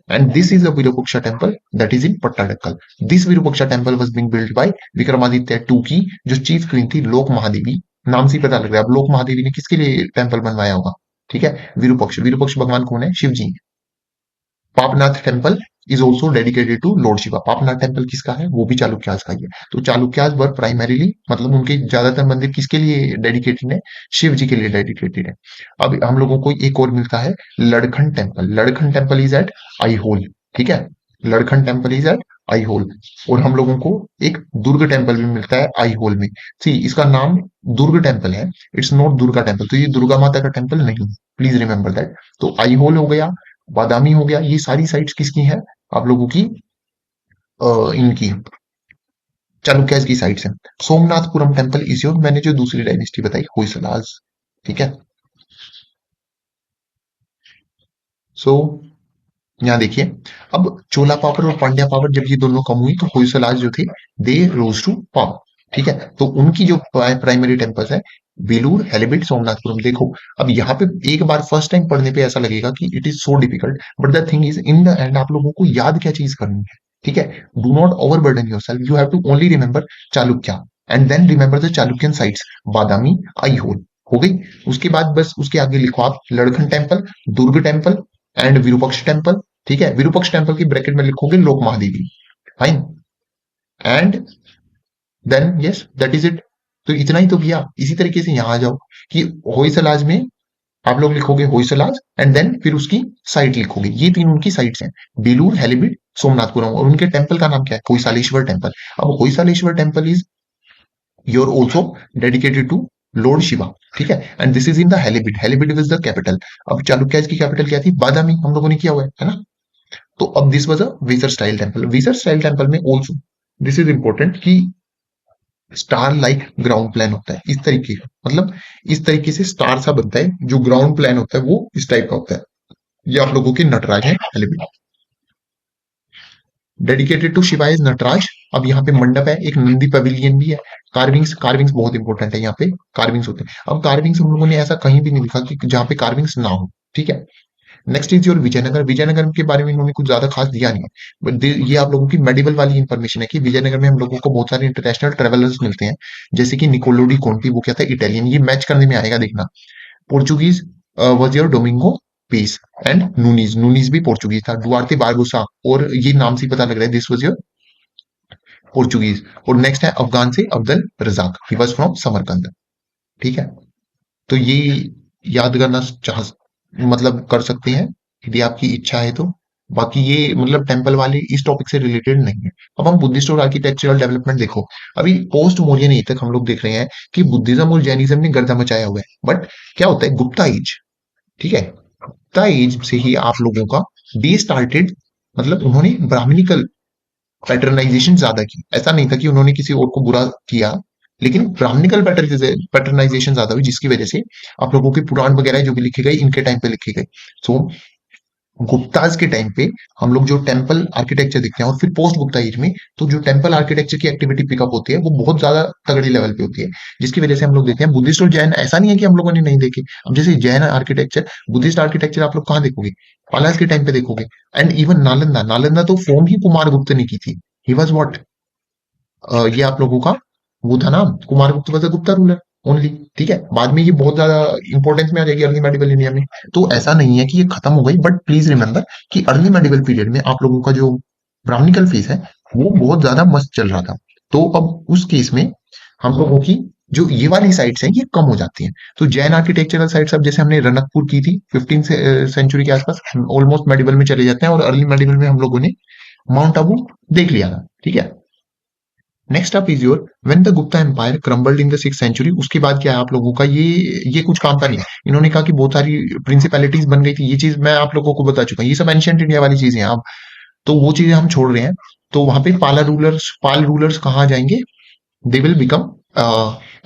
and this is a Virupaksha temple that is in Pattadakal. This Virupaksha temple was being built by Vikramaditya two की जो चीफ क्वीन थी, लोक महादेवी, नाम से ही पता लग रहा है। अब लोक महादेवी ने किसके लिए टेम्पल बनवाया होगा, ठीक है, विरूपक्ष। विरूपक्ष भगवान कौन है, Shiva ji. Papanatha temple is also dedicated to lord Shiva. Papanatha temple किसका है, वो भी चालुक्यास का ही है। तो चालुक्यास वर प्राइमरीली, मतलब उनके ज्यादातर मंदिर किसके लिए डेडिकेटेड है, शिव जी के लिए डेडिकेटेड है। अब हम लोगों को एक और मिलता है, Ladkhan temple. Ladkhan temple is at Aihole, ठीक है, Ladkhan temple is at Aihole. और हम लोगों को एक दुर्ग टेम्पल भी मिलता है आईहोल में। सी, इसका नाम दुर्ग टेम्पल है, इट्स नॉट दुर्गा टेम्पल, तो ये दुर्गा माता का टेम्पल नहीं है, प्लीज रिमेंबर दैट। तो आईहोल हो गया, बादामी हो गया, ये सारी साइट्स किसकी हैं, आप लोगों की इनकी चालुक्यास की साइट्स हैं। सोमनाथपुरम टेम्पल इज योर, मैंने जो दूसरी डायनेस्टी बताई, होयसलास, ठीक है। सो यहाँ देखिए, अब चोला पावर और पांड्या पावर जब ये दोनों कम हुई, तो होयसलास जो थे, दे रोज टू पावर, ठीक है। तो उनकी जो प्राइमरी टेम्पल्स है, बेलूर, हेलिबिट, सोमनाथपुरम। देखो, अब यहाँ पे एक बार फर्स्ट टाइम पढ़ने पे ऐसा लगेगा कि it is so difficult, but the thing is in the end आप लोगों को याद क्या चीज करनी है, ठीक है। Do not overburden yourself, you have to only remember Chalukya, and then remember the Chalukyan sites, Badami, Aihole, हो गई। उसके बाद बस उसके आगे लिखो आप Ladkhan temple, Durga temple and Virupaksha temple, ठीक है। विरूपक्ष टेम्पल की ब्रैकेट में लिखोगे Lok Mahadevi, fine, and then yes that is it. तो इतना ही तो किया। इसी तरीके से यहां आ जाओ कि होयसलाज में आप लोग लिखोगे होयसलाज, एंड देन फिर उसकी साइट लिखोगे, ये तीन उनकी साइट्स हैं, बेलूर, हेलिबिट, सोमनाथपुरम, और उनके टेम्पल का नाम क्या है, होयसालेश्वर टेम्पल। अब Hoysaleswara temple is your also dedicated to lord Shiva, ठीक है, and this is in the Halebidu. Halebidu is the capital. अब चालुक्य की कैपिटल क्या थी, बादामी, हम लोगों ने किया हुआ है ना। तो अब this was a Vesara style temple. Vesara style temple में ऑल्सो दिस इज इंपॉर्टेंट कि स्टार लाइक ग्राउंड प्लान होता है, इस तरीके का, मतलब इस तरीके से स्टार सा बनता है, जो ग्राउंड प्लान होता है वो इस टाइप का होता है। ये आप लोगों के नटराज है, element dedicated to Shiva is Nataraja. अब यहाँ पे मंडप है, एक नंदी पवेलियन भी है, कार्विंग्स, कार्विंग्स बहुत इंपॉर्टेंट है, यहाँ पे कार्विंग्स होते हैं। अब कार्विंग्स हम लोगों ने ऐसा कहीं भी नहीं लिखा कि जहाँ पे कार्विंग्स ना हो, ठीक है। Next is your Vijayanagar. Vijayanagar के बारे में इन्होंने कुछ ज्यादा खास दिया नहीं है, बट ये आप लोगों की मेडिवल वाली इंफॉर्मेशन है कि विजयनगर में हम लोगों को बहुत सारे इंटरनेशनल ट्रेवलर्स मिलते हैं, जैसे कि निकोलो डी कॉन्टी, वो क्या था, इटालियन, ये मैच करने में आएगा देखना, Portuguese, was your Domingo Paes and Nuniz, Nuniz भी पोर्चुगीज था, डुआर्ते बारबोसा, और ये नाम से ही पता लग रहा है दिस वॉज योर पोर्चुगीज। और नेक्स्ट है अफगान से Abdul Razzaq, he was from Samarkand. ठीक है, तो ये याद करना चाह मतलब कर सकते हैं यदि आपकी इच्छा है तो। बाकी ये मतलब टेम्पल वाले इस टॉपिक से रिलेटेड नहीं है। अब हम बुद्धिस्ट और आर्किटेक्चरल डेवलपमेंट देखो, अभी पोस्ट मौर्यन एज तक हम लोग देख रहे हैं कि बुद्धिज्म और जैनिज्म ने गर्दा मचाया हुआ है, बट क्या होता है गुप्ता एज, ठीक है, गुप्ता एज से ही आप लोगों का डे स्टार्टेड, मतलब उन्होंने ब्राह्मणिकल पैटर्नाइजेशन ज्यादा की। ऐसा नहीं था कि उन्होंने किसी और को बुरा किया, लेकिन ब्राह्मणिकल पैटर्नाइजेशन ज्यादा हुई, जिसकी वजह से आप लोगों के पुराण वगैरह जो भी लिखे गए इनके टाइम पे लिखे गए। सो गुप्ताज के टाइम पे हम लोग जो टेम्पल आर्किटेक्चर देखते हैं, और फिर पोस्ट गुप्ता एज में तो जो टेम्पल आर्किटेक्चर की एक्टिविटी पिकअप होती है वो बहुत ज्यादा तगड़े लेवल पे होती है, जिसकी वजह से हम लोग देखते हैं बुद्धिस्ट और जैन, ऐसा नहीं है कि हम लोगों ने नहीं देखे। अब जैसे जैन आर्किटेक्चर, बुद्धिस्ट आर्किटेक्चर आप लोग कहाँ देखोगे, पालास के टाइम पे देखोगे। एंड इवन नालंदा, नालंदा तो फॉर्म ही कुमार गुप्त ने की थी। ही वॉज वॉट, ये आप लोगों का वो था नाम, Kumaragupta was a Gupta ruler only. ठीक है, बाद में ये बहुत ज्यादा इंपॉर्टेंस में आ जाएगी अर्ली मेडिवल इंडिया में। तो ऐसा नहीं है कि ये खत्म हो गई, बट प्लीज रिमेंबर कि अर्ली मेडिवल पीरियड में आप लोगों का जो ब्राह्मणिकल फेस है वो बहुत ज्यादा मस्त चल रहा था। तो अब उस केस में हम लोगों की जो ये वाली साइट्स हैं ये कम हो जाती हैं। तो जैन आर्किटेक्चरल साइट्स, अब जैसे हमने रनकपुर की थी 15 सेंचुरी के आसपास, ऑलमोस्ट मेडिवल में चले जाते हैं, और अर्ली मेडिवल में हम लोगों ने माउंट आबू देख लिया था। ठीक है, next up is your when the Gupta empire crumbled in the 6th century. उसके बाद क्या है आप लोगों का, ये कुछ काम का नहीं है। इन्होंने कहा कि बहुत सारी प्रिंसिपैलिटीज बन गई थी, ये चीज मैं आप लोगों को बता चुका हूँ, ये सब एंशियंट इंडिया वाली चीजें हैं। अब तो वो चीजें हम छोड़ रहे हैं। तो वहां पे पाल रूलर्स कहाँ जाएंगे, they will become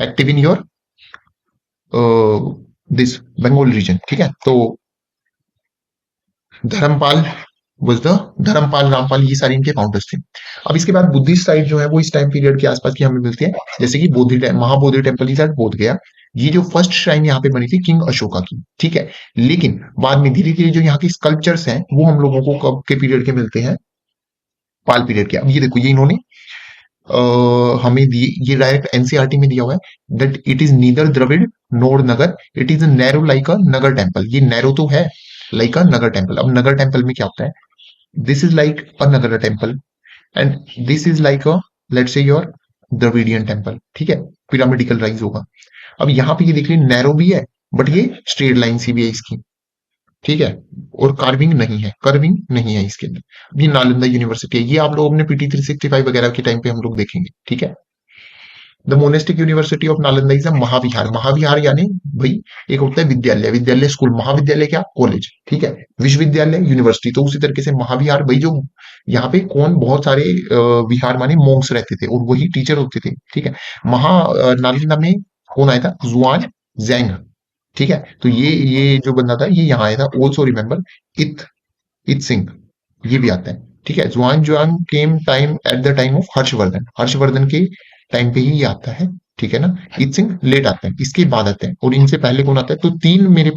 active in your this Bengal region. ठीक है, तो धर्मपाल was the धर्मपाल, रामपाल, ये सारे इनके फाउंडर्स थे। अब इसके बाद बुद्धिस्ट साइड जो है वो इस टाइम पीरियड के आसपास की हमें मिलती है, जैसे कि महाबोधि टेम्पल इज एट बोध गया। ये जो फर्स्ट श्राइन यहाँ पे बनी थी किंग अशोका की। ठीक है, लेकिन बाद में धीरे धीरे जो यहाँ की स्कल्पचर्स हैं वो हम लोगों को कब के पीरियड के मिलते हैं, पाल पीरियड के। अब ये देखो, ये इन्होंने हमें दिए, ये डायरेक्ट एनसीईआरटी में दिया हुआ है that it is neither Dravida nor Nagara, it is narrow like a Nagara temple. ये नैरो तो है लाइक अ नगर टेम्पल। अब नगर टेम्पल में क्या होता है, this is like another temple and this is like a let's say your Dravidian temple। ठीक है, पिरामिडिकल राइज होगा। अब यहाँ पे ये देख लीजिए नैरो भी है, बट ये स्ट्रेट लाइन सी भी है इसकी। ठीक है, और कार्विंग नहीं है, कर्विंग नहीं है इसके अंदर। ये नालंदा यूनिवर्सिटी है, ये आप लोग अपने पीटी 365 वगैरह के टाइम पे हम लोग देखेंगे। ठीक है, the monastic university of Nalanda is a mahavihara. Mahavihara यानी भाई एक होता है विद्यालय, विद्यालय स्कूल, महाविद्यालय क्या कॉलेज। ठीक है, विश्वविद्यालय यूनिवर्सिटी, तो उसी तरीके से महाविहार भाई जो यहाँ पे कौन बहुत सारे विहार माने मोंक्स रहते थे और वही टीचर होते थे। ठीक है, नालंदा में कौन आया था, जुआन जैंग। ठीक है, तो ये जो बंदा था ये यहाँ आया था। ऑल्सो रिमेम्बर इत इत सिंह, ये भी आता है। ठीक है, Xuan Xuan came time at the time of Harshavardhana, Harshavardhana के टाइम पे ही ये आता है। ठीक है ना, इत सिंह लेट आते हैं, इसके बाद आते हैं, और इनसे पहले कौन आता है। तो मेरे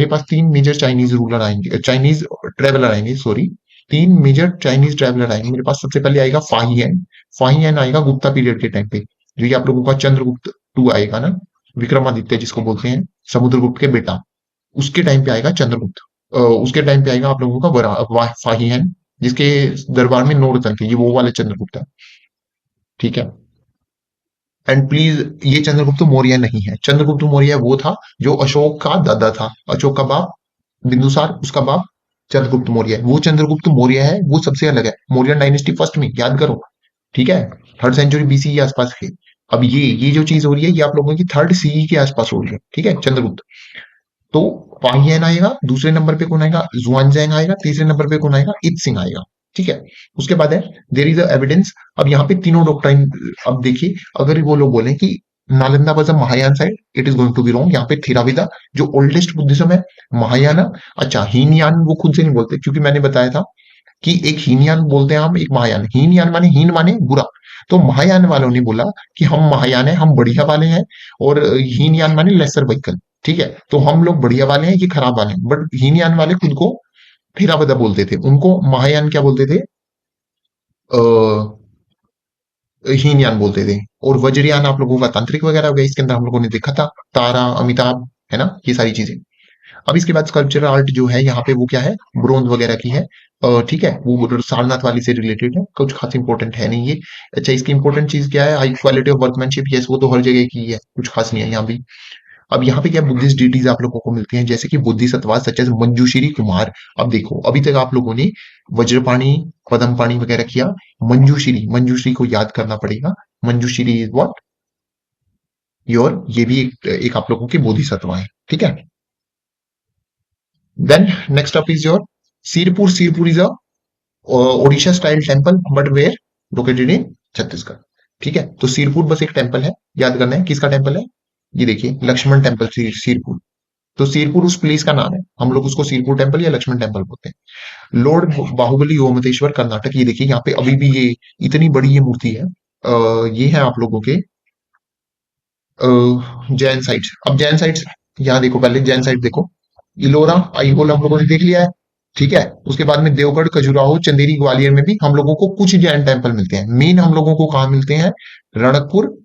पास तीन मेजर चाइनीज रूलर आएंगे, चाइनीज ट्रेवलर आएंगे, सॉरी, तीन मेजर चाइनीज ट्रेवलर आएंगे मेरे पास। सबसे पहले आएगा फाहियन। फाहियन आएगा गुप्ता पीरियड के टाइम पे, जो ये आप लोगों का चंद्रगुप्त टू आएगा ना, विक्रमादित्य जिसको बोलते हैं, समुद्रगुप्त के बेटा, उसके टाइम पे आएगा चंद्रगुप्त। उसके टाइम पे आएगा आप लोगों का फाहियन, जिसके दरबार में नौरतन थे, ये वो वाले चंद्रगुप्त है। ठीक है, एंड प्लीज ये चंद्रगुप्त मौर्य नहीं है। चंद्रगुप्त मौर्य वो था जो अशोक का दादा था, अशोक का बाप बिंदुसार, उसका बाप चंद्रगुप्त मौर्य है। वो चंद्रगुप्त मौर्य है, वो सबसे अलग है। मौर्यन डायनेस्टी फर्स्ट में, याद करो। ठीक है, 3rd सेंचुरी बीसी के आसपास के। अब ये जो चीज हो रही है ये आप लोगों की 3rd CE के आसपास हो रही है। ठीक है, चंद्रगुप्त। तो पाहियन आएगा, दूसरे नंबर पे कौन आएगा, जुआनजैंग आएगा, तीसरे नंबर पे कौन आएगा, इत सिंह आएगा। ठीक है, उसके बाद है देर इज अ एविडेंस। अब यहाँ पे तीनों डॉक्ट्राइन, अब देखिए, अगर वो लोग बोले कि Nalanda was a Mahayana site, it is going to be wrong. यहाँ पे थेराविदा जो ओल्डेस्ट बुद्धिज्म है, महायाना, अच्छा हीनयान वो खुद से नहीं बोलते, क्योंकि मैंने बताया था कि एक हीनयान बोलते हैं हम, एक महायान। हीनयान माने, हीन माने बुरा, तो महायान वालों ने बोला कि हम महायान है, हम बढ़िया वाले हैं, और हीनयान माने लेसर व्हीकल। ठीक है, तो हम लोग बढ़िया वाले हैं, ये खराब वाले हैं। बट हीनयान वाले खुद को थेरावदा बोलते थे, उनको महायान क्या बोलते थे, हीनयान बोलते थे। और वज्रयान आप लोगों का तांत्रिक वगैरह हो गया, इसके अंदर हम लोगों ने देखा था तारा, अमिताभ, है ना, ये सारी चीजें। अब इसके बाद स्कल्पचरल आर्ट जो है यहाँ पे वो क्या है, ब्रोंज वगैरह की है। ठीक है, वो सारनाथ वाली से रिलेटेड है, कुछ खास इंपॉर्टेंट है नहीं ये। अच्छा, इसकी इंपॉर्टेंट चीज क्या है, high quality of workmanship, yes वो तो हर जगह की है, कुछ खास नहीं है यहाँ भी। अब यहाँ पे क्या बुद्धिस्ट डिटीज आप लोगों को मिलती हैं, जैसे कि बुद्धिसत्वा सच एज मंजूश्री कुमार। अब देखो, अभी तक आप लोगों ने वज्रपाणी, पद्मपाणी वगैरह किया, मंजूश्री, मंजूश्री को याद करना पड़ेगा। मंजूश्री इज व्हाट योर, ये भी एक आप लोगों के बोधिसत्व है, ठीक है। Then next up is your Sirpur. Sirpur is a Odisha style temple, but were located in Chhattisgarh. ठीक है, तो सिरपुर बस एक टेम्पल है, याद करना है किसका टेम्पल है, ये देखिए लक्ष्मण टेम्पल सिरपुर। तो सिरपुर उस प्लेस का नाम है, हम लोग उसको सिरपुर टेम्पल या लक्ष्मण टेम्पल बोलते हैं। लॉर्ड बाहुबली गोमतेश्वर कर्नाटक, ये देखिए यहाँ पे अभी भी ये इतनी बड़ी ये मूर्ति है। ये है आप लोगों के जैन साइट्स। अब जैन साइट्स यहाँ देखो, पहले जैन साइट देखो, इलोरा आईहोल हम लोगों ने देख लिया है, ठीक है। उसके बाद में देवगढ़, खजुराहो, चंदेरी, ग्वालियर में भी हम लोगों को कुछ जैन टेम्पल मिलते हैं। मेन हम लोगों को कहाँ मिलते हैं, रणकपुर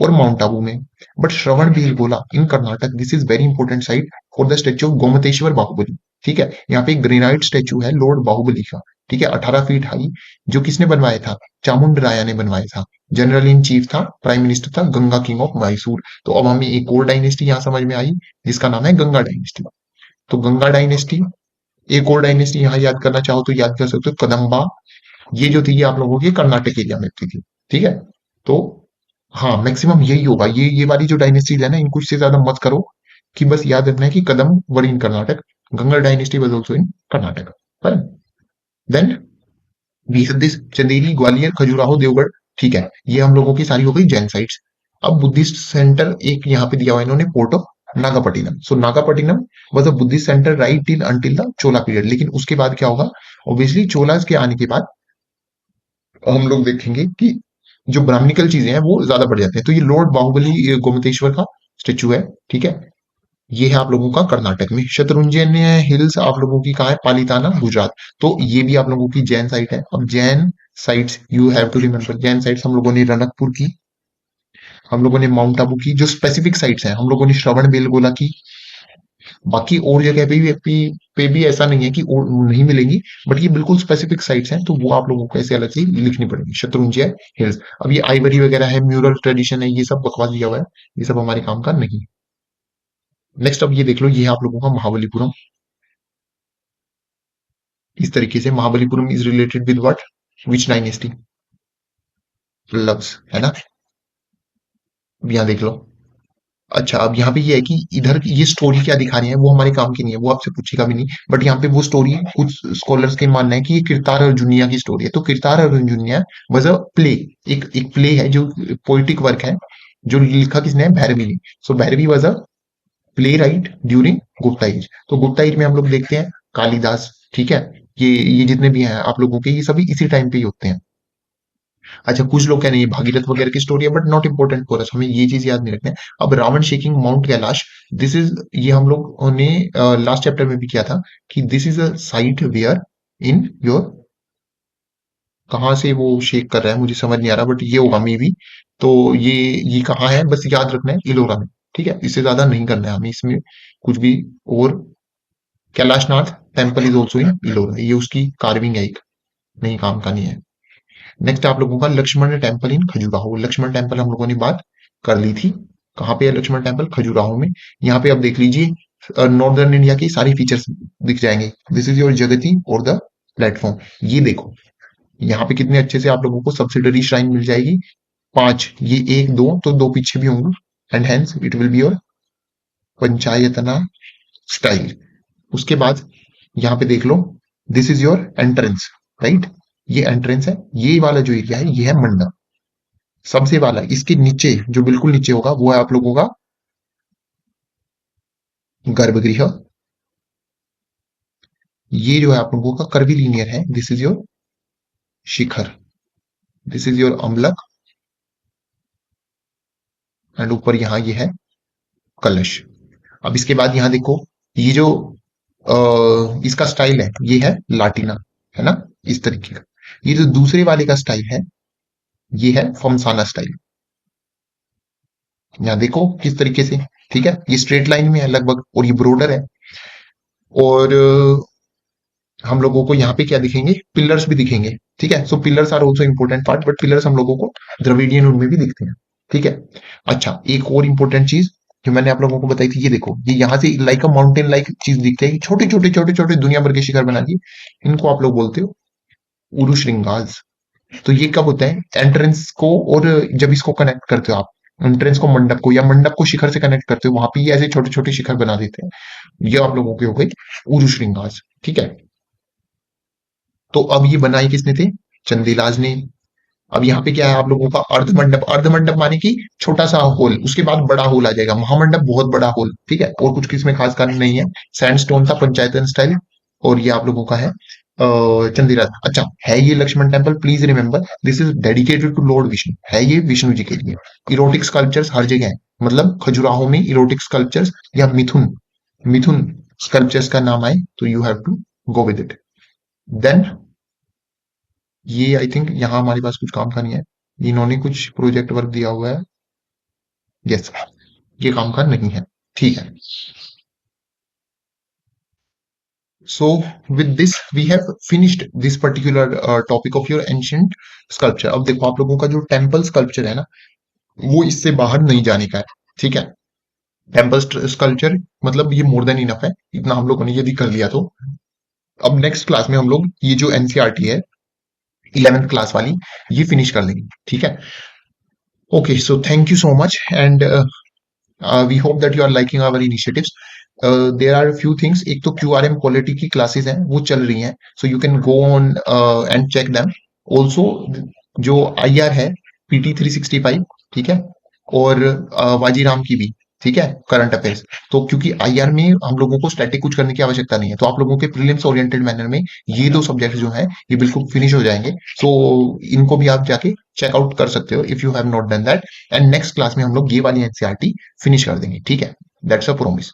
और माउंट आबू में। But Shravana Belagola in Karnataka, this is very important site for the statue of Gomateshwara Bahubali. ठीक है, यहाँ पे एक ग्रेनाइट स्टेच्यू है लॉर्ड बाहुबली का, ठीक है, 18 फीट हाई, जो किसने बनवाया था, चामुंड राया ने बनवाया था। जनरल इन चीफ था, प्राइम मिनिस्टर था, गंगा किंग ऑफ मैसूर। तो अब हमें एक और डायनेस्टी यहाँ समझ में आई, जिसका नाम है गंगा डायनेस्टी। तो गंगा डायनेस्टी, एक और डायनेस्टी यहाँ याद करना चाहो तो याद कर सकते हो, कदम्बा। ये जो थी ये आप लोगों के कर्नाटक एरिया में थी, ठीक है। तो हाँ, मैक्सिमम यही होगा, ये वाली जो डायनेस्टीज है ना, इनको इससे ज्यादा मत करो, कि बस याद रखना है कि Kadam were in Karnataka, Ganga dynasty was also in Karnataka. पर then we have this Chanderi, Gwalior, Khajuraho, Deogarh. ठीक है, ये हम लोगों की सारी हो गई जैन साइट्स। अब बुद्धिस्ट सेंटर एक यहाँ पे दिया हुआ है इन्होंने, port of Nagapattinam. So Nagapattinam was a Buddhist centre right till until the Chola period. लेकिन उसके बाद क्या होगा, ऑब्वियसली चोलास के आने के बाद हम लोग देखेंगे कि जो ब्राह्मणिकल चीजें हैं वो ज्यादा बढ़ जाते हैं। तो ये लॉर्ड बाहुबली गोमतेश्वर का स्टेच्यू है, ठीक है। ये है आप लोगों का कर्नाटक में। शत्रुंजय हिल्स आप लोगों की कहाँ है, पालिताना, गुजरात। तो ये भी आप लोगों की जैन साइट है। अब Jain sites you have to remember, Jain sites हम लोगों ने रणकपुर की, हम लोगों ने माउंट आबू की, जो स्पेसिफिक साइट्स हैं हम लोगों ने श्रवण बेलगोला की। बाकी और जगह पे भी ऐसा नहीं है कि और नहीं मिलेंगी, बट ये बिल्कुल स्पेसिफिक साइट्स हैं, तो वो आप लोगों को ऐसे अलग से लिखनी पड़ेगी। शत्रुंजय हिल्स। अब ये आइवरी वगैरह है, म्यूरल ट्रेडिशन है, ये सब बकवास दिया हुआ है, ये सब हमारे काम का नहीं। नेक्स्ट अब ये देख लो, ये है आप लोगों का महाबलीपुरम। इस तरीके से Mahabalipuram is related with what, which dynasty, loves, है ना। अब यहाँ देख लो। अच्छा, अब यहाँ पे ये है कि इधर ये स्टोरी क्या दिखा रही है वो हमारे काम की नहीं है, वो आपसे पूछेगा भी नहीं। बट यहाँ पे वो स्टोरी कुछ स्कॉलर्स के मानना है कि ये किरतार अर्जुनिया की स्टोरी है। तो किरतार अर्जुनिया वॉज अ प्ले, एक प्ले है जो पोइटिक वर्क है, जो लिखा किसने है, भैरवी ने। So Bhairavi was a playwright during Gupta age. तो गुप्ता एज में हम लोग देखते हैं कालिदास, ठीक है। ये जितने भी हैं आप लोगों के, ये सभी इसी टाइम पे ही होते हैं। अच्छा, कुछ लोग कह रहे हैं ये भागीरथ वगैरह की स्टोरी है, but not important for us, हमें ये चीज याद नहीं रखना है। अब Ravana shaking mount Kailash, this is, ये हम लोग ने लास्ट चैप्टर में भी किया था, कि this is a site where in your, कहाँ से वो शेक कर रहा है मुझे समझ नहीं आ रहा, बट ये होगा मे बी। तो ये कहाँ है बस याद रखना है, इलोरा में, ठीक है। इससे ज्यादा नहीं करना है हमें इसमें कुछ भी। और Kailashnath temple is also in Ellora, ये उसकी कार्विंग है एक, नहीं काम का नहीं है। नेक्स्ट आप लोगों का Lakshman temple in Khajuraho. Lakshman temple हम लोगों ने बात कर ली थी, कहाँ पे है लक्ष्मण टेम्पल, खजुराहो में। यहाँ पे आप देख लीजिए, नॉर्दर्न इंडिया की सारी फीचर्स दिख जाएंगे। दिस इज योर जगती और द प्लेटफॉर्म। ये देखो, यहाँ पे कितने अच्छे से आप लोगों को सब्सिडरी श्राइन मिल जाएगी, 5, ये 1 2 तो 2 पीछे भी होंगे, and hence it will be your panchayatana style. उसके बाद यहाँ पे देख लो, this is your entrance, right. ये एंट्रेंस है, ये वाला जो एरिया है ये है मंडप, सबसे वाला। इसके नीचे जो बिल्कुल नीचे होगा वो है आप लोगों का गर्भगृह। ये जो है आप लोगों का कर्विलीनियर है, this is your shikhara, this is your amalaka, and ऊपर यहाँ ये है कलश। अब इसके बाद यहाँ देखो, ये जो इसका स्टाइल है ये है लाटिना, है ना, इस तरीके का। ये जो दूसरे वाले का स्टाइल है ये है फमसाना स्टाइल। यहाँ देखो किस तरीके से, ठीक है, ये स्ट्रेट लाइन में है लगभग और ये ब्रोडर है। और हम लोगों को यहाँ पे क्या दिखेंगे, पिलर्स भी दिखेंगे। ठीक है, so pillars are also important part, but pillars हम लोगों को द्रविडियन उनमें भी दिखते हैं। ठीक है, अच्छा एक और इंपॉर्टेंट चीज जो मैंने आप लोगों को बताई थी, ये देखो, ये यहाँ से लाइक अ माउंटेन लाइक चीज दिखते हैं, छोटे छोटे छोटे छोटे दुनिया भर के शिखर बना दिए, इनको आप लोग बोलते हो उरुश्रृंगास। तो ये कब होता है, एंट्रेंस को और जब इसको कनेक्ट करते हो आप, एंट्रेंस को मंडप को या मंडप को शिखर से कनेक्ट करते हो, वहां पे ये ऐसे छोटे छोटे शिखर बना देते हैं। ये आप लोगों के हो गई उरुश्रृंगास। ठीक है, तो अब ये बनाई किसने थे, चंदीलाज ने। अब यहाँ पे क्या है आप लोगों का, अर्धमंडप। अर्धमंडप माने कि छोटा सा होल, उसके बाद बड़ा होल आ जाएगा, महामंडप बहुत बड़ा होल। ठीक है, और कुछ किसमें खास कारण नहीं है, सैंडस्टोन था, पंचायतन स्टाइल। और ये आप लोगों का है चंदीलाज। अच्छा, है ये Lakshman temple, please remember this is dedicated to lord Vishnu, है ये विष्णु जी के लिए। इरोटिक स्कल्पचर्स हर जगह है, मतलब खजुराहो में इरोटिक स्कल्पचर्स या मिथुन, मिथुन स्कल्पचर्स का नाम आए तो you have to go with it. Then ये आई थिंक यहाँ हमारे पास कुछ काम का नहीं है, इन्होंने कुछ प्रोजेक्ट वर्क दिया हुआ है। यस, ये काम का नहीं है। ठीक है, so with this we have finished this particular topic of your ancient sculpture. अब देखो आप लोगों का जो टेम्पल स्कल्पचर है ना, वो इससे बाहर नहीं जाने का है। ठीक है, टेम्पल स्कल्पचर मतलब ये मोर देन इनफ है, इतना हम लोगों ने यदि कर लिया तो अब नेक्स्ट क्लास में हम लोग ये जो एनसीईआरटी है 11th क्लास वाली, ये फिनिश कर लेंगे। ठीक है, okay, so thank you so much and we hope that you are liking our initiatives. There are a few things, एक तो QRM क्वालिटी की क्लासेस हैं वो चल रही हैं, so you can go on and check them. Also जो IR है PT 365, ठीक है, और वाजीराम की भी, ठीक है, करंट अफेयर्स। तो क्योंकि IR में हम लोगों को स्टैटिक कुछ करने की आवश्यकता नहीं है, तो आप लोगों के प्रीलिम्स ओरिएंटेड मैनर में ये दो सब्जेक्ट जो हैं ये बिल्कुल फिनिश हो जाएंगे। सो इनको भी आप जाके चेकआउट कर सकते हो if you have not done that. And next class में हम लोग ये वाली एनसीईआरटी फिनिश कर देंगे। ठीक है, दैट्स अ प्रॉमिस।